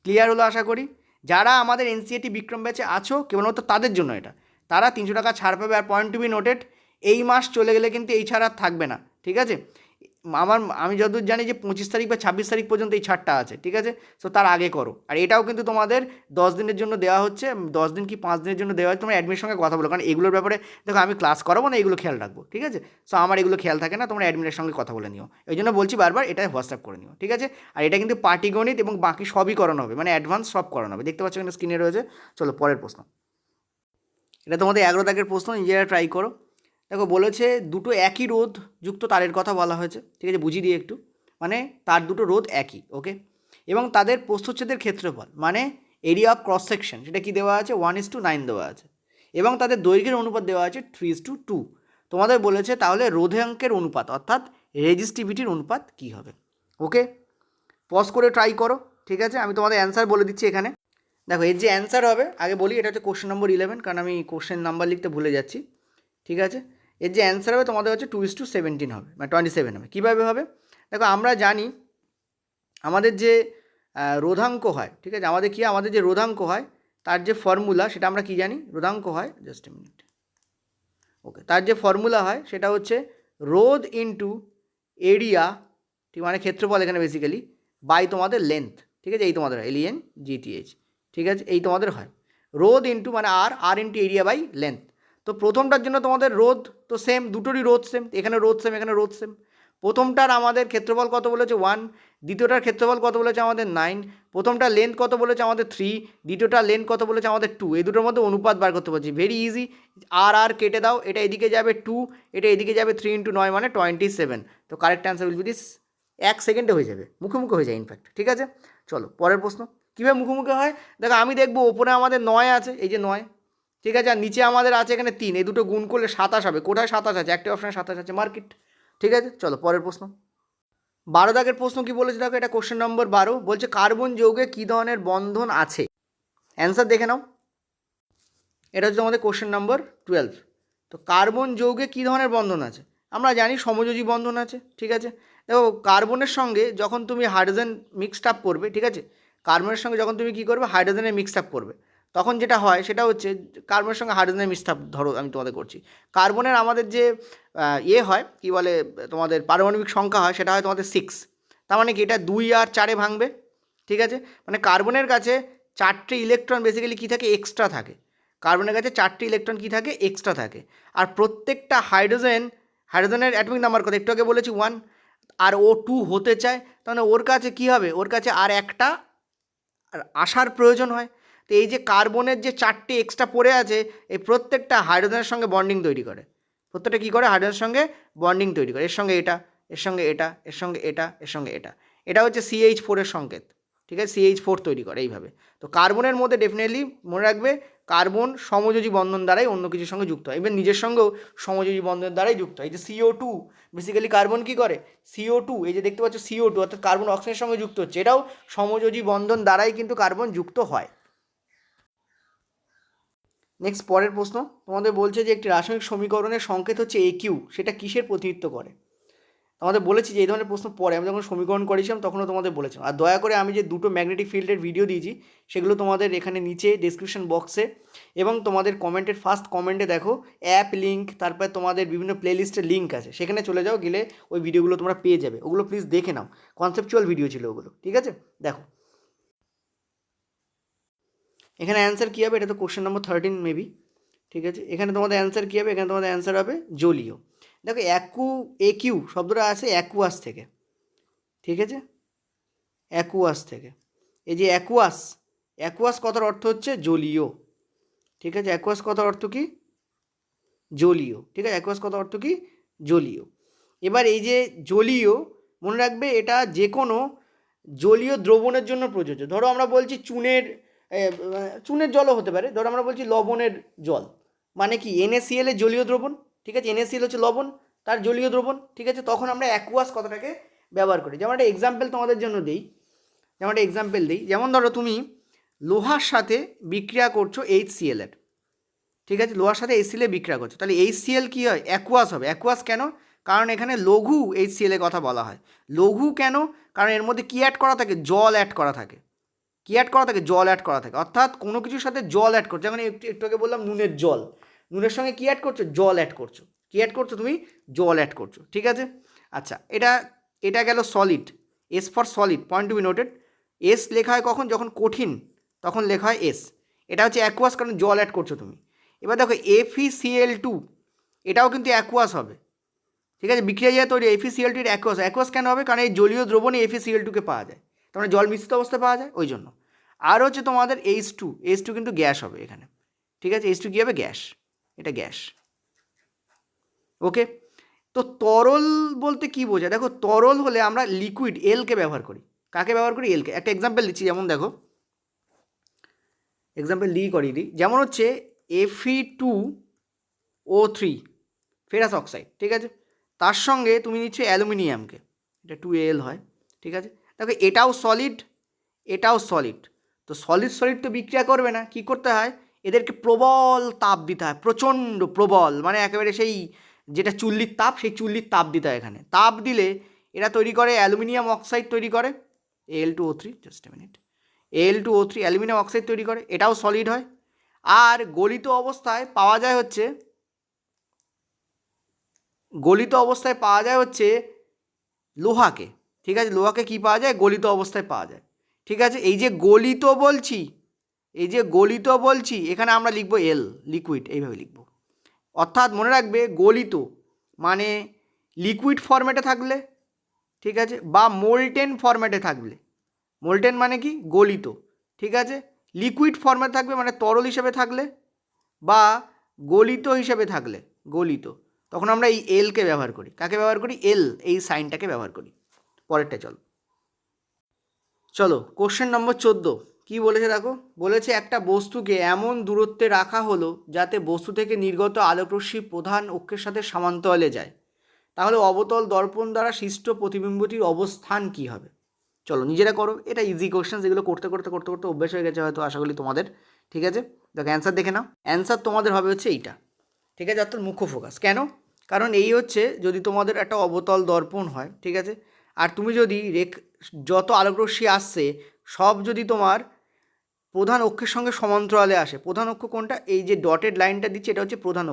ক্লিয়ার হলো আশা করি। যারা আমাদের এনসিইআরটি বিক্রম ব্যাচে আছো কেবলমাত্র তাদের জন্য এটা, তারা 300 টাকা ছাড় পাবে। আর পয়েন্ট টু বি নোটেড, এই মাস চলে গেলে কিন্তু এই ছাড় আর থাকবে না, ঠিক আছে। আমি যতদূর জানি যে 25 তারিখ বা 26 তারিখ পর্যন্ত এই ছাড়টা আছে, ঠিক আছে। সো তার আগে করো। আর এটাও কিন্তু তোমাদের 10 দিনের জন্য দেওয়া হচ্ছে, 10 দিন কি 5 দিনের জন্য দেওয়া হচ্ছে। তোমরা অ্যাডমিনের সঙ্গে কথা বলো, কারণ এগুলোর ব্যাপারে দেখো আমি ক্লাস করাবো না, এগুলো খেয়াল রাখবো, ঠিক আছে। সো আমার এগুলো খেয়াল থাকে না, তোমরা অ্যাডমিনের সঙ্গে কথা বলে নিও, এই জন্য বলছি বারবার এটা হোয়াটসঅ্যাপ করে নিও, ঠিক আছে। আর এটা কিন্তু পাটিগণিত এবং বাকি সবই করানো হবে, মানে অ্যাডভান্স সব করানো হবে। দেখতে পাচ্ছ এখানে স্ক্রিনে রয়েছে। চলো পরের প্রশ্ন, এটা তোমাদের 11 দাগের প্রশ্ন, নিজেরা ট্রাই করো। দেখো বলেছে দুটো একই রোধ যুক্ত তারের কথা বলা হয়েছে, ঠিক আছে, বুঝিয়ে দিই একটু। মানে তার দুটো রোধ একই, ওকে, এবং তাদের প্রস্থচ্ছেদের ক্ষেত্রফল মানে এরিয়া অফ ক্রস সেকশন সেটা কি দেওয়া আছে, 1:9 দেওয়া আছে, এবং তাদের দৈর্ঘ্যের অনুপাত দেওয়া আছে 3:2। তোমাদের বলেছে তাহলে রোধাঙ্কের অনুপাত অর্থাৎ রেজিস্টিভিটির অনুপাত কী হবে। ওকে, পজ করে ট্রাই করো, ঠিক আছে। আমি তোমাদের অ্যান্সার বলে দিচ্ছি এখানে। দেখো এর যে অ্যান্সার হবে, আগে বলি এটা হচ্ছে কোশ্চেন নম্বর 11, কারণ আমি কোশ্চেন নাম্বার লিখতে ভুলে যাচ্ছি, ঠিক আছে। এর যে অ্যান্সার হবে তোমাদের হচ্ছে 2:17 হবে, মানে 27 হবে। কীভাবে হবে দেখো, আমরা জানি আমাদের যে রোধাঙ্ক হয়, ঠিক আছে, আমাদের যে রোধাঙ্ক হয় তার যে ফর্মুলা সেটা আমরা কি জানি, রোধাঙ্ক হয়, জাস্ট এ মিনিট, ওকে, তার যে ফর্মুলা হয় সেটা হচ্ছে রোধ ইন্টু এরিয়া, ঠিক মানে ক্ষেত্রফল এখানে বেসিক্যালি, বাই তোমাদের লেন্থ, ঠিক আছে, এই তোমাদের LENGTH, ঠিক আছে, এই তোমাদের হয় রোধ ইন্টু মানে আর ইন্টু এরিয়া বাই লেন্থ। তো প্রথমটার জন্য তোমাদের রোধ তো সেম, দুটোরই রোধ সেম, এখানে রোধ সেম, এখানে রোধ সেম। প্রথমটার আমাদের ক্ষেত্রফল কত বলেছে 1, দ্বিতীয়টার ক্ষেত্রফল কত বলেছে আমাদের 9, প্রথমটার লেন্থ কত বলেছে আমাদের 3, দ্বিতীয়টার লেন্থ কত বলেছে আমাদের 2, এই দুটোর মধ্যে অনুপাত বার করতে পারছি, ভেরি ইজি। আর কেটে দাও, এটা এদিকে যাবে 2, এটা এদিকে যাবে 3 × 9 মানে 27। তো correct answer will be this, 1 সেকেন্ডে হয়ে যাবে, মুখে হয়ে যায় ইনফ্যাক্ট, ঠিক আছে। চলো পরের প্রশ্ন, কীভাবে মুখে হয় দেখো, আমি দেখবো ওপরে আমাদের 9 আছে, এই যে 9, ঠিক আছে, আর নিচে আমাদের আছে এখানে 3, এই দুটো গুণ করলে 27 হবে। কোথায় 27 আছে, একটা অপশানে 27 আছে, মার্কেট, ঠিক আছে। চলো পরের প্রশ্ন, 12 দাগের প্রশ্ন কি বলেছে দেখো, এটা কোশ্চেন নম্বর 12, বলছে কার্বন যৌগে কী ধরনের বন্ধন আছে। অ্যান্সার দেখে নাও, এটা হচ্ছে আমাদের কোশ্চেন নম্বর 12। তো কার্বন যৌগে কী ধরনের বন্ধন আছে, আমরা জানি সমযোজী বন্ধন আছে, ঠিক আছে। দেখো কার্বনের সঙ্গে যখন তুমি হাইড্রোজেন মিক্সড আপ করবে, ঠিক আছে, কার্বনের সঙ্গে যখন তুমি কী করবে, হাইড্রোজেনের মিক্সড আপ করবে, তখন যেটা হয় সেটা হচ্ছে কার্বনের সঙ্গে হাইড্রোজেনের মিক্সড আপ, ধরো আমি তোমাদের করছি, কার্বনের আমাদের যে হয় কি বলে তোমাদের পারমাণবিক সংখ্যা হয় সেটা হয় তোমাদের 6, তার মানে কি এটা 2 আর 4-এ ভাঙবে, ঠিক আছে। মানে কার্বনের কাছে 4টে ইলেকট্রন বেসিক্যালি কী থাকে, এক্সট্রা থাকে, কার্বনের কাছে 4টে ইলেকট্রন কী থাকে, এক্সট্রা থাকে। আর প্রত্যেকটা হাইড্রোজেনের অ্যাটমিক নাম্বার কত, একটু আগে বলেছি 1, আর ও 2 হতে চায়, তাহলে ওর কাছে কী হবে, ওর কাছে আর একটা আসার প্রয়োজন হয়। তো এই যে কার্বনের যে 4টে এক্সট্রা পড়ে আছে, এই প্রত্যেকটা হাইড্রোজেনের সঙ্গে বন্ডিং তৈরি করে, প্রত্যেকটা কী করে, হাইড্রোজেনের সঙ্গে বন্ডিং তৈরি করে, এর সঙ্গে এটা, এর সঙ্গে এটা, এর সঙ্গে এটা, এর সঙ্গে এটা, এটা হচ্ছে CH4 এর সংকেত, ঠিক আছে, CH4 তৈরি করে এইভাবে। তো কার্বনের মধ্যে ডেফিনেটলি মনে রাখবে কার্বন সমযোজী বন্ধন দ্বারাই অন্য কিছুর সঙ্গে যুক্ত হয়, ইভেন নিজের সঙ্গেও সমযোজী বন্ধনের দ্বারাই যুক্ত হয়। এই যে CO2 বেসিক্যালি কার্বন কী করে, CO2 এই যে দেখতে পাচ্ছ CO2 অর্থাৎ কার্বন অক্সিজেনের সঙ্গে যুক্ত হচ্ছে, এটাও সমযোজী বন্ধন দ্বারাই কিন্তু কার্বন যুক্ত হয়। নেক্সট পরের প্রশ্ন তোমাদের বলছে যে একটি রাসায়নিক সমীকরণের সংকেত হচ্ছে AQ, সেটা কিসের প্রতিনিধিত্ব করে? তোমাদের বলেছি যে এই ধরনের প্রশ্ন পরে আমি যখন সমীকরণ করেছিলাম তখনও তোমাদের বলেছিলাম। আর দয়া করে আমি যে দুটো ম্যাগনেটিক ফিল্ডের ভিডিও দিয়েছি সেগুলো তোমাদের এখানে নিচে ডেসক্রিপশন বক্সে এবং তোমাদের কমেন্টের ফার্স্ট কমেন্টে দেখো অ্যাপ লিঙ্ক, তারপর তোমাদের বিভিন্ন প্লেলিস্টের লিঙ্ক আছে, সেখানে চলে যাও, গেলে ওই ভিডিওগুলো তোমরা পেয়ে যাবে। ওগুলো প্লিজ দেখে নাও, কনসেপচুয়াল ভিডিও ছিল ওগুলো, ঠিক আছে? দেখো এখানে অ্যান্সার কী হবে, এটা তো কোশ্চেন নম্বর 13 মেবি, ঠিক আছে? এখানে তোমাদের অ্যান্সার কী হবে, এখানে তোমাদের অ্যান্সার হবে জলীয়। দেখো AQ শব্দটা আসে অ্যাকুয়াস থেকে, ঠিক আছে? অ্যাকুয়াস থেকে, এই যে অ্যাকুয়াস কথার অর্থ হচ্ছে জলীয়, ঠিক আছে? অ্যাকুয়াস কথার অর্থ কি? জলীয়, ঠিক আছে? অ্যাকুয়াস কথার অর্থ কি? জলীয়। এবার এই যে জলীয়, মনে রাখবে এটা যে কোনো জলীয় দ্রবণের জন্য প্রযোজ্য। ধরো আমরা বলছি চুনের জলও হতে পারে, ধরো আমরা বলছি লবণের জল, মানে কি NaCl এর জলীয় দ্রবণ, ঠিক আছে? NaCl হচ্ছে লবণ, তার জলীয় দ্রবণ, ঠিক আছে? তখন আমরা অ্যাকুয়াস কথাটাকে ব্যবহার করি। যেমন একটা এক্সাম্পল তোমাদের জন্য দিই, যেমন ধরো তুমি লোহার সাথে বিক্রিয়া করছো HCl এর, ঠিক আছে? লোহার সাথে HCl এ বিক্রিয়া করছো, তাহলে HCl কী হয়? অ্যাকুয়াস হবে। অ্যাকুয়াস কেন? কারণ এখানে লঘু HCl এর কথা বলা হয়। লঘু কেন? কারণ এর মধ্যে কী অ্যাড করা থাকে? জল অ্যাড করা থাকে। কী অ্যাড করা থাকে? জল অ্যাড করা থাকে। অর্থাৎ কোনো কিছুর সাথে জল অ্যাড করছো, যেমন একটু আগে বললাম নুনের জল, নুনের সঙ্গে কী অ্যাড করছো? জল অ্যাড করছো। কী অ্যাড করছো তুমি? জল অ্যাড করছো, ঠিক আছে? আচ্ছা, এটা গেল solid, S for solid, point to be noted. S লেখা হয় কখন? যখন কঠিন, তখন লেখা হয় S। এটা হচ্ছে অ্যাকুয়াস, কারণ জল অ্যাড করছো তুমি। এবার দেখো FeCl2, এটাও কিন্তু অ্যাকুয়াস হবে, ঠিক আছে? বিক্রিয়া যায় তৈরি FeCl2 এর অ্যাকুয়াস কেন হবে? কারণ এই জলীয় দ্রবণে FeCl2কে পাওয়া যায়, তার মানে জল মিশ্রিত অবস্থায় পাওয়া যায়, ওই জন্য। আর হচ্ছে তোমাদের H2 কিন্তু গ্যাস হবে এখানে, ঠিক আছে? H2 কী হবে? গ্যাস, এটা গ্যাস, ওকে? তো তরল বলতে কী বোঝায়? দেখো তরল হলে আমরা লিকুইড এলকে ব্যবহার করি। কাকে ব্যবহার করি? এলকে। একটা এক্সাম্পল দিচ্ছি, যেমন দেখো এক্সাম্পল দিই, যেমন হচ্ছে Fe2O3 ফেরাস অক্সাইড, ঠিক আছে? তার সঙ্গে তুমি নিচ্ছ অ্যালুমিনিয়ামকে, এটা 2Al হয়, ঠিক আছে? দেখো এটাও সলিড, তো সলিড তো বিক্রিয়া করবে না, কি করতে হয়? এদেরকে প্রবল তাপ দিতে হয়, প্রচণ্ড প্রবল, মানে একেবারে সেই যেটা চুল্লির তাপ, সেই চুল্লির তাপ দিতে হয়। এখানে তাপ দিলে এরা তৈরি করে অ্যালুমিনিয়াম অক্সাইড তৈরি করে, Al2O3, just a minute, Al2O3 aluminium oxide তৈরি করে, এটাও সলিড হয়। আর গলিত অবস্থায় পাওয়া যায় হচ্ছে লোহাকে, ঠিক আছে? লোহাকে কি পাওয়া যায়? গলিত অবস্থায় পাওয়া যায়, ঠিক আছে? এই যে গলিত বলছি, এখানে আমরা লিখবো এল, লিকুইড, এইভাবে লিখবো। অর্থাৎ মনে রাখবে গলিত মানে লিকুইড ফরম্যাটে থাকলে, ঠিক আছে, বা মোল্টেন ফরম্যাটে থাকলে, মোল্টেন মানে কি? গলিত, ঠিক আছে? লিকুইড ফরম্যাট থাকবে মানে তরল হিসেবে থাকলে, বা গলিত হিসেবে থাকলে, গলিত, তখন আমরা এই এলকে ব্যবহার করি। কাকে ব্যবহার করি? এল, এই সাইনটাকে ব্যবহার করি। পরেরটা চলো কোশ্চেন নম্বর 14 কি বলেছে দেখো, বলেছে একটা বস্তুকে এমন দূরত্বে রাখা হলো যাতে বস্তু থেকে নির্গত আলোকরশ্মি প্রধান অক্ষের সাথে সমান্তরালে যায়, তাহলে অবতল দর্পণ দ্বারা সৃষ্ট প্রতিবিম্বটির অবস্থান কি হবে? চলো নিজেরা করো, এটা ইজি কোশ্চেন, যেগুলো করতে অভ্যেস হয়ে গেছে হয়তো, আশা করি তোমাদের, ঠিক আছে? দেখো অ্যান্সার দেখে নাও, অ্যান্সার তোমাদের হবে হচ্ছে এইটা, ঠিক আছে? অর্থাৎ মুখ্য ফোকাস। কেন? কারণ এই হচ্ছে যদি তোমাদের একটা অবতল দর্পণ হয়, ঠিক আছে, আর তুমি যদি যত আলোকরশ্মি আসছে সব যদি তোমার প্রধান অক্ষের সঙ্গে সমান্তরালে আসে, প্রধান অক্ষ কোনটা? এই যে ডটেড লাইনটা দিচ্ছে, এটা হচ্ছে প্রধান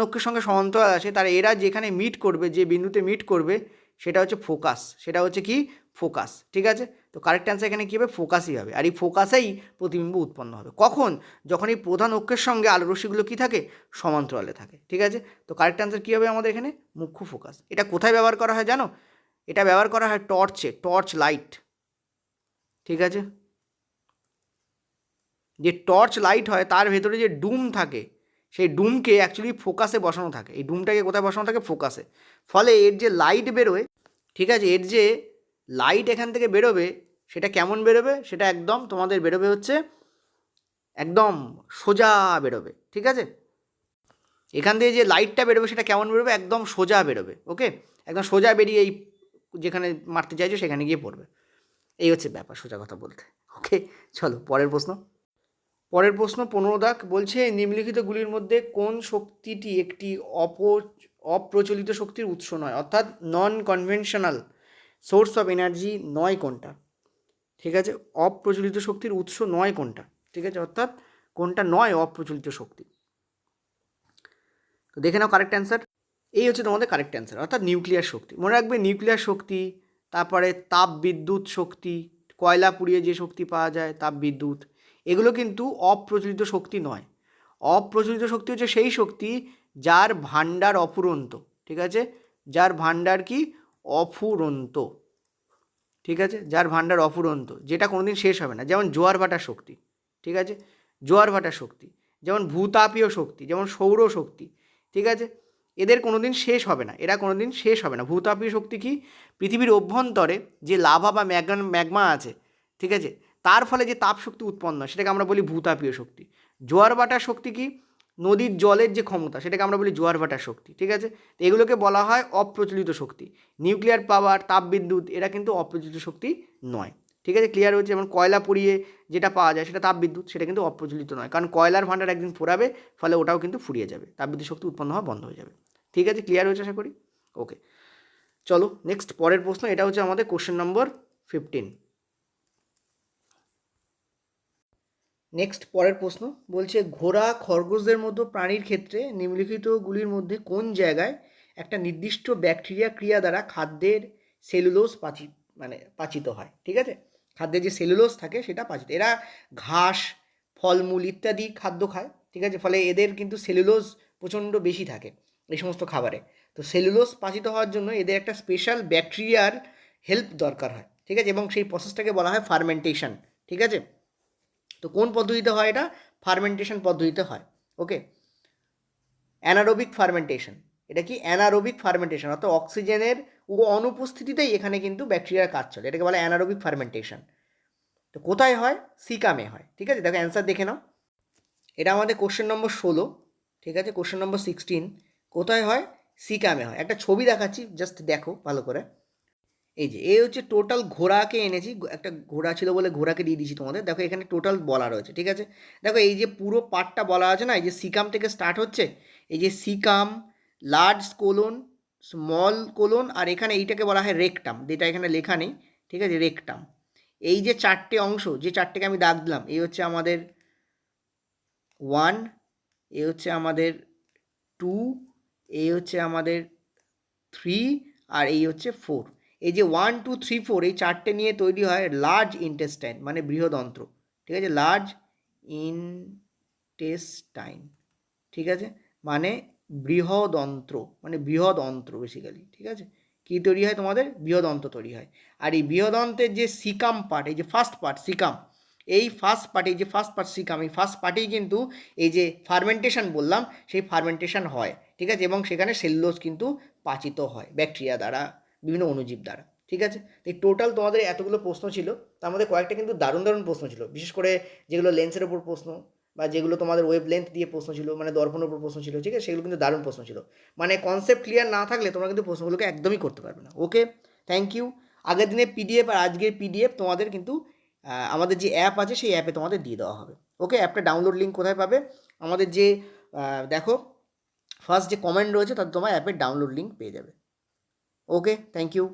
অক্ষের সঙ্গে সমান্তরাল আসে, তার এরা যেখানে মিট করবে, যে বিন্দুতে মিট করবে, সেটা হচ্ছে ফোকাস, সেটা হচ্ছে কি? ফোকাস, ঠিক আছে? তো কারেক্ট অ্যান্সার এখানে কী হবে? ফোকাসই হবে। আর এই ফোকাসেই প্রতিবিম্ব উৎপন্ন হবে। কখন? যখন এই প্রধান অক্ষের সঙ্গে আলোকরশ্মিগুলো কী থাকে? সমান্তরালে থাকে, ঠিক আছে? তো কারেক্ট অ্যান্সার কী হবে আমাদের এখানে? মুখ্য ফোকাস। এটা কোথায় ব্যবহার করা হয় জানো? এটা ব্যবহার করা হয় টর্চ লাইট, ঠিক আছে? যে টর্চ লাইট হয় তার ভেতরে যে ডুম থাকে, সেই ডুমকে অ্যাকচুয়ালি ফোকাসে বসানো থাকে। এই ডুমটাকে কোথায় বসানো থাকে? ফোকাসে। ফলে এর যে লাইট বেরোয়, ঠিক আছে, এর যে লাইট এখান থেকে বেরোবে, সেটা কেমন বেরোবে, সেটা একদম তোমাদের বেরোবে হচ্ছে একদম সোজা বেরোবে, ঠিক আছে। এখান থেকে যে লাইটটা বেরোবে সেটা কেমন বেরোবে, একদম সোজা বেরোবে। ওকে, একদম সোজা বেরিয়ে এই যেখানে মারতে চাইছো সেখানে গিয়ে পড়বে। এই হচ্ছে ব্যাপার সোজা কথা বলতে। ওকে, চলো পরের প্রশ্ন। পরের প্রশ্ন 15 দাগ বলছে, নিম্নলিখিতগুলির মধ্যে কোন শক্তিটি একটি অপ্রচলিত শক্তির উৎস নয়, অর্থাৎ নন কনভেনশনাল সোর্স অফ এনার্জি নয় কোনটা, ঠিক আছে। অপ্রচলিত শক্তির উৎস নয় কোনটা, ঠিক আছে, অর্থাৎ কোনটা নয় অপ্রচলিত শক্তি। তো দেখে নাও কারেক্ট অ্যান্সার। এই হচ্ছে তোমাদের কারেক্ট অ্যান্সার, অর্থাৎ নিউক্লিয়ার শক্তি। মনে রাখবে নিউক্লিয়ার শক্তি, তারপরে তাপ বিদ্যুৎ শক্তি, কয়লা পুড়িয়ে যে শক্তি পাওয়া যায় তাপ বিদ্যুৎ, এগুলো কিন্তু অপ্রচলিত শক্তি নয়। অপ্রচলিত শক্তি হচ্ছে সেই শক্তি যার ভাণ্ডার অফুরন্ত, ঠিক আছে, যার ভাণ্ডার কি অফুরন্ত, ঠিক আছে, যার ভাণ্ডার অফুরন্ত, যেটা কোনোদিন শেষ হবে না। যেমন জোয়ার ভাটার শক্তি, ঠিক আছে, জোয়ার ভাটার শক্তি, যেমন ভূতাপীয় শক্তি, যেমন সৌর শক্তি, ঠিক আছে, এদের কোনোদিন শেষ হবে না, এরা কোনোদিন শেষ হবে না। ভূতাপীয় শক্তি কি, পৃথিবীর অভ্যন্তরে যে লাভা বা ম্যাগমা আছে, ঠিক আছে, তার ফলে যে তাপ শক্তি উৎপন্ন হয় সেটাকে আমরা বলি ভূতাপীয় শক্তি। জোয়ার ভাটার শক্তি কি, নদীর জলের যে ক্ষমতা সেটাকে আমরা বলি জোয়ার ভাটার শক্তি, ঠিক আছে। তো এগুলোকে বলা হয় অপ্রচলিত শক্তি। নিউক্লিয়ার পাওয়ার, তাপবিদ্যুৎ, এরা কিন্তু অপ্রচলিত শক্তি নয়, ঠিক আছে। ক্লিয়ার হচ্ছে, যেমন কয়লা পুড়িয়ে যেটা পাওয়া যায় সেটা তাপবিদ্যুৎ, সেটা কিন্তু অপ্রচলিত নয়, কারণ কয়লার ভাণ্ডার একদিন ফোরাবে, ফলে ওটাও কিন্তু ফুরিয়ে যাবে, তাপবিদ্যুৎ শক্তি উৎপন্ন হওয়া বন্ধ হয়ে যাবে, ঠিক আছে। ক্লিয়ার হয়েছে আশা করি। ওকে, চলো নেক্সট পরের প্রশ্ন। এটা হচ্ছে আমাদের কোশ্চেন নম্বর 15। নেক্সট পরের প্রশ্ন বলছে, ঘোড়া খরগোশদের মতো প্রাণীর ক্ষেত্রে নিম্নলিখিতগুলির মধ্যে কোন জায়গায় একটা নির্দিষ্ট ব্যাকটেরিয়া ক্রিয়া দ্বারা খাদ্যের সেলুলোজ পাচিত হয়, ঠিক আছে। খাদ্যের যে সেলুলোজ থাকে সেটা পাচিত, এরা ঘাস, ফলমূল ইত্যাদি খাদ্য খায়, ঠিক আছে, ফলে এদের কিন্তু সেলুলোজ প্রচণ্ড বেশি থাকে এই সমস্ত খাবারে। তো সেলুলোজ পাচিত হওয়ার জন্য এদের একটা স্পেশাল ব্যাকটেরিয়ার হেল্প দরকার হয়, ঠিক আছে, এবং সেই প্রসেসটাকে বলা হয় ফার্মেন্টেশন, ঠিক আছে। তো কোন পদ্ধতিতে হয় এটা, ফার্মেন্টেশন পদ্ধতিতে হয়। ওকে, অ্যানারোবিক ফার্মেন্টেশন, এটা কি অ্যানারোবিক ফার্মেন্টেশন, অর্থাৎ অক্সিজেনের অনুপস্থিতিতেই এখানে কিন্তু ব্যাকটেরিয়ার কাজ চলে, এটাকে বলা অ্যানারোবিক ফার্মেন্টেশন। তো কোথায় হয়, সিকামে হয়, ঠিক আছে। দেখো অ্যান্সার দেখে নাও, এটা আমাদের কোশ্চেন নম্বর 16, ঠিক আছে। কোশ্চেন নম্বর 16 কোথায় হয়, সিকামে হয়। একটা ছবি দেখাচ্ছি, জাস্ট দেখো ভালো করে। এই যে এ হচ্ছে টোটাল ঘোড়াকে এনেছি, একটা ঘোড়া ছিল বলে ঘোড়াকে দিয়ে দিয়েছি তোমাদের। দেখো এখানে টোটাল বলা রয়েছে, ঠিক আছে। দেখো এই যে পুরো পার্টটা বলা আছে না, এই যে সিকাম থেকে স্টার্ট হচ্ছে, এই যে caecum, large colon, small colon, আর এখানে এইটাকে বলা হয় রেকটাম, যেটা এখানে লেখা নেই, ঠিক আছে, রেকটাম। এই যে চারটে অংশ, যে চারটেকে আমি দাগ দিলাম, এই হচ্ছে আমাদের 1, এ হচ্ছে আমাদের 2, এই হচ্ছে আমাদের 3, আর এই হচ্ছে 4। এই যে 1, 2, 3, 4 এই চারটে নিয়ে তৈরি হয় লার্জ ইন্টেস্টাইন, মানে বৃহদন্ত্র, ঠিক আছে, লার্জ ইনটেস্টাইন, ঠিক আছে, মানে বৃহদন্ত্র, মানে বৃহদ অন্ত্র বেসিক্যালি, ঠিক আছে। কী তৈরি হয়, তোমাদের বৃহদন্ত্র তৈরি হয়। আর এই বৃহদন্ত্রের যে সিকাম পার্ট, এই যে ফার্স্ট পার্ট সিকাম, এই ফার্স্ট পার্ট, এই যে ফার্স্ট পার্ট সিকাম, এই ফার্স্ট পার্টেই কিন্তু এই যে ফার্মেন্টেশন বললাম সেই ফার্মেন্টেশন হয়, ঠিক আছে, এবং সেখানে সেলুলোজ কিন্তু পাচিত হয় ব্যাকটেরিয়া দ্বারা, বিভিন্ন অণুজীব দ্বারা, ঠিক আছে। তো এই টোটাল তোমাদের এতগুলো প্রশ্ন ছিল, তার মধ্যে কয়েকটা কিন্তু দারুণ দারুণ প্রশ্ন ছিল, বিশেষ করে যেগুলো লেন্সের ওপর প্রশ্ন, বা যেগুলো তোমাদের ওয়েভ লেন্থ দিয়ে প্রশ্ন ছিল, মানে দর্পণের উপর প্রশ্ন ছিল, ঠিক আছে, সেগুলো কিন্তু দারুণ প্রশ্ন ছিল। মানে কনসেপ্ট ক্লিয়ার না থাকলে তোমরা কিন্তু প্রশ্নগুলোকে একদমই করতে পারবে না। ওকে, থ্যাংক ইউ। আগের দিনের পিডিএফ আর আজকের পিডিএফ তোমাদের কিন্তু আমাদের যে অ্যাপ আছে সেই অ্যাপে তোমাদের দিয়ে দেওয়া হবে। ওকে, অ্যাপটা ডাউনলোড লিঙ্ক কোথায় পাবে, আমাদের যে দেখো ফার্স্ট যে কমেন্ট রয়েছে তাতে তোমার অ্যাপের ডাউনলোড লিঙ্ক পেয়ে যাবে। ওকে, থ্যাংক ইউ।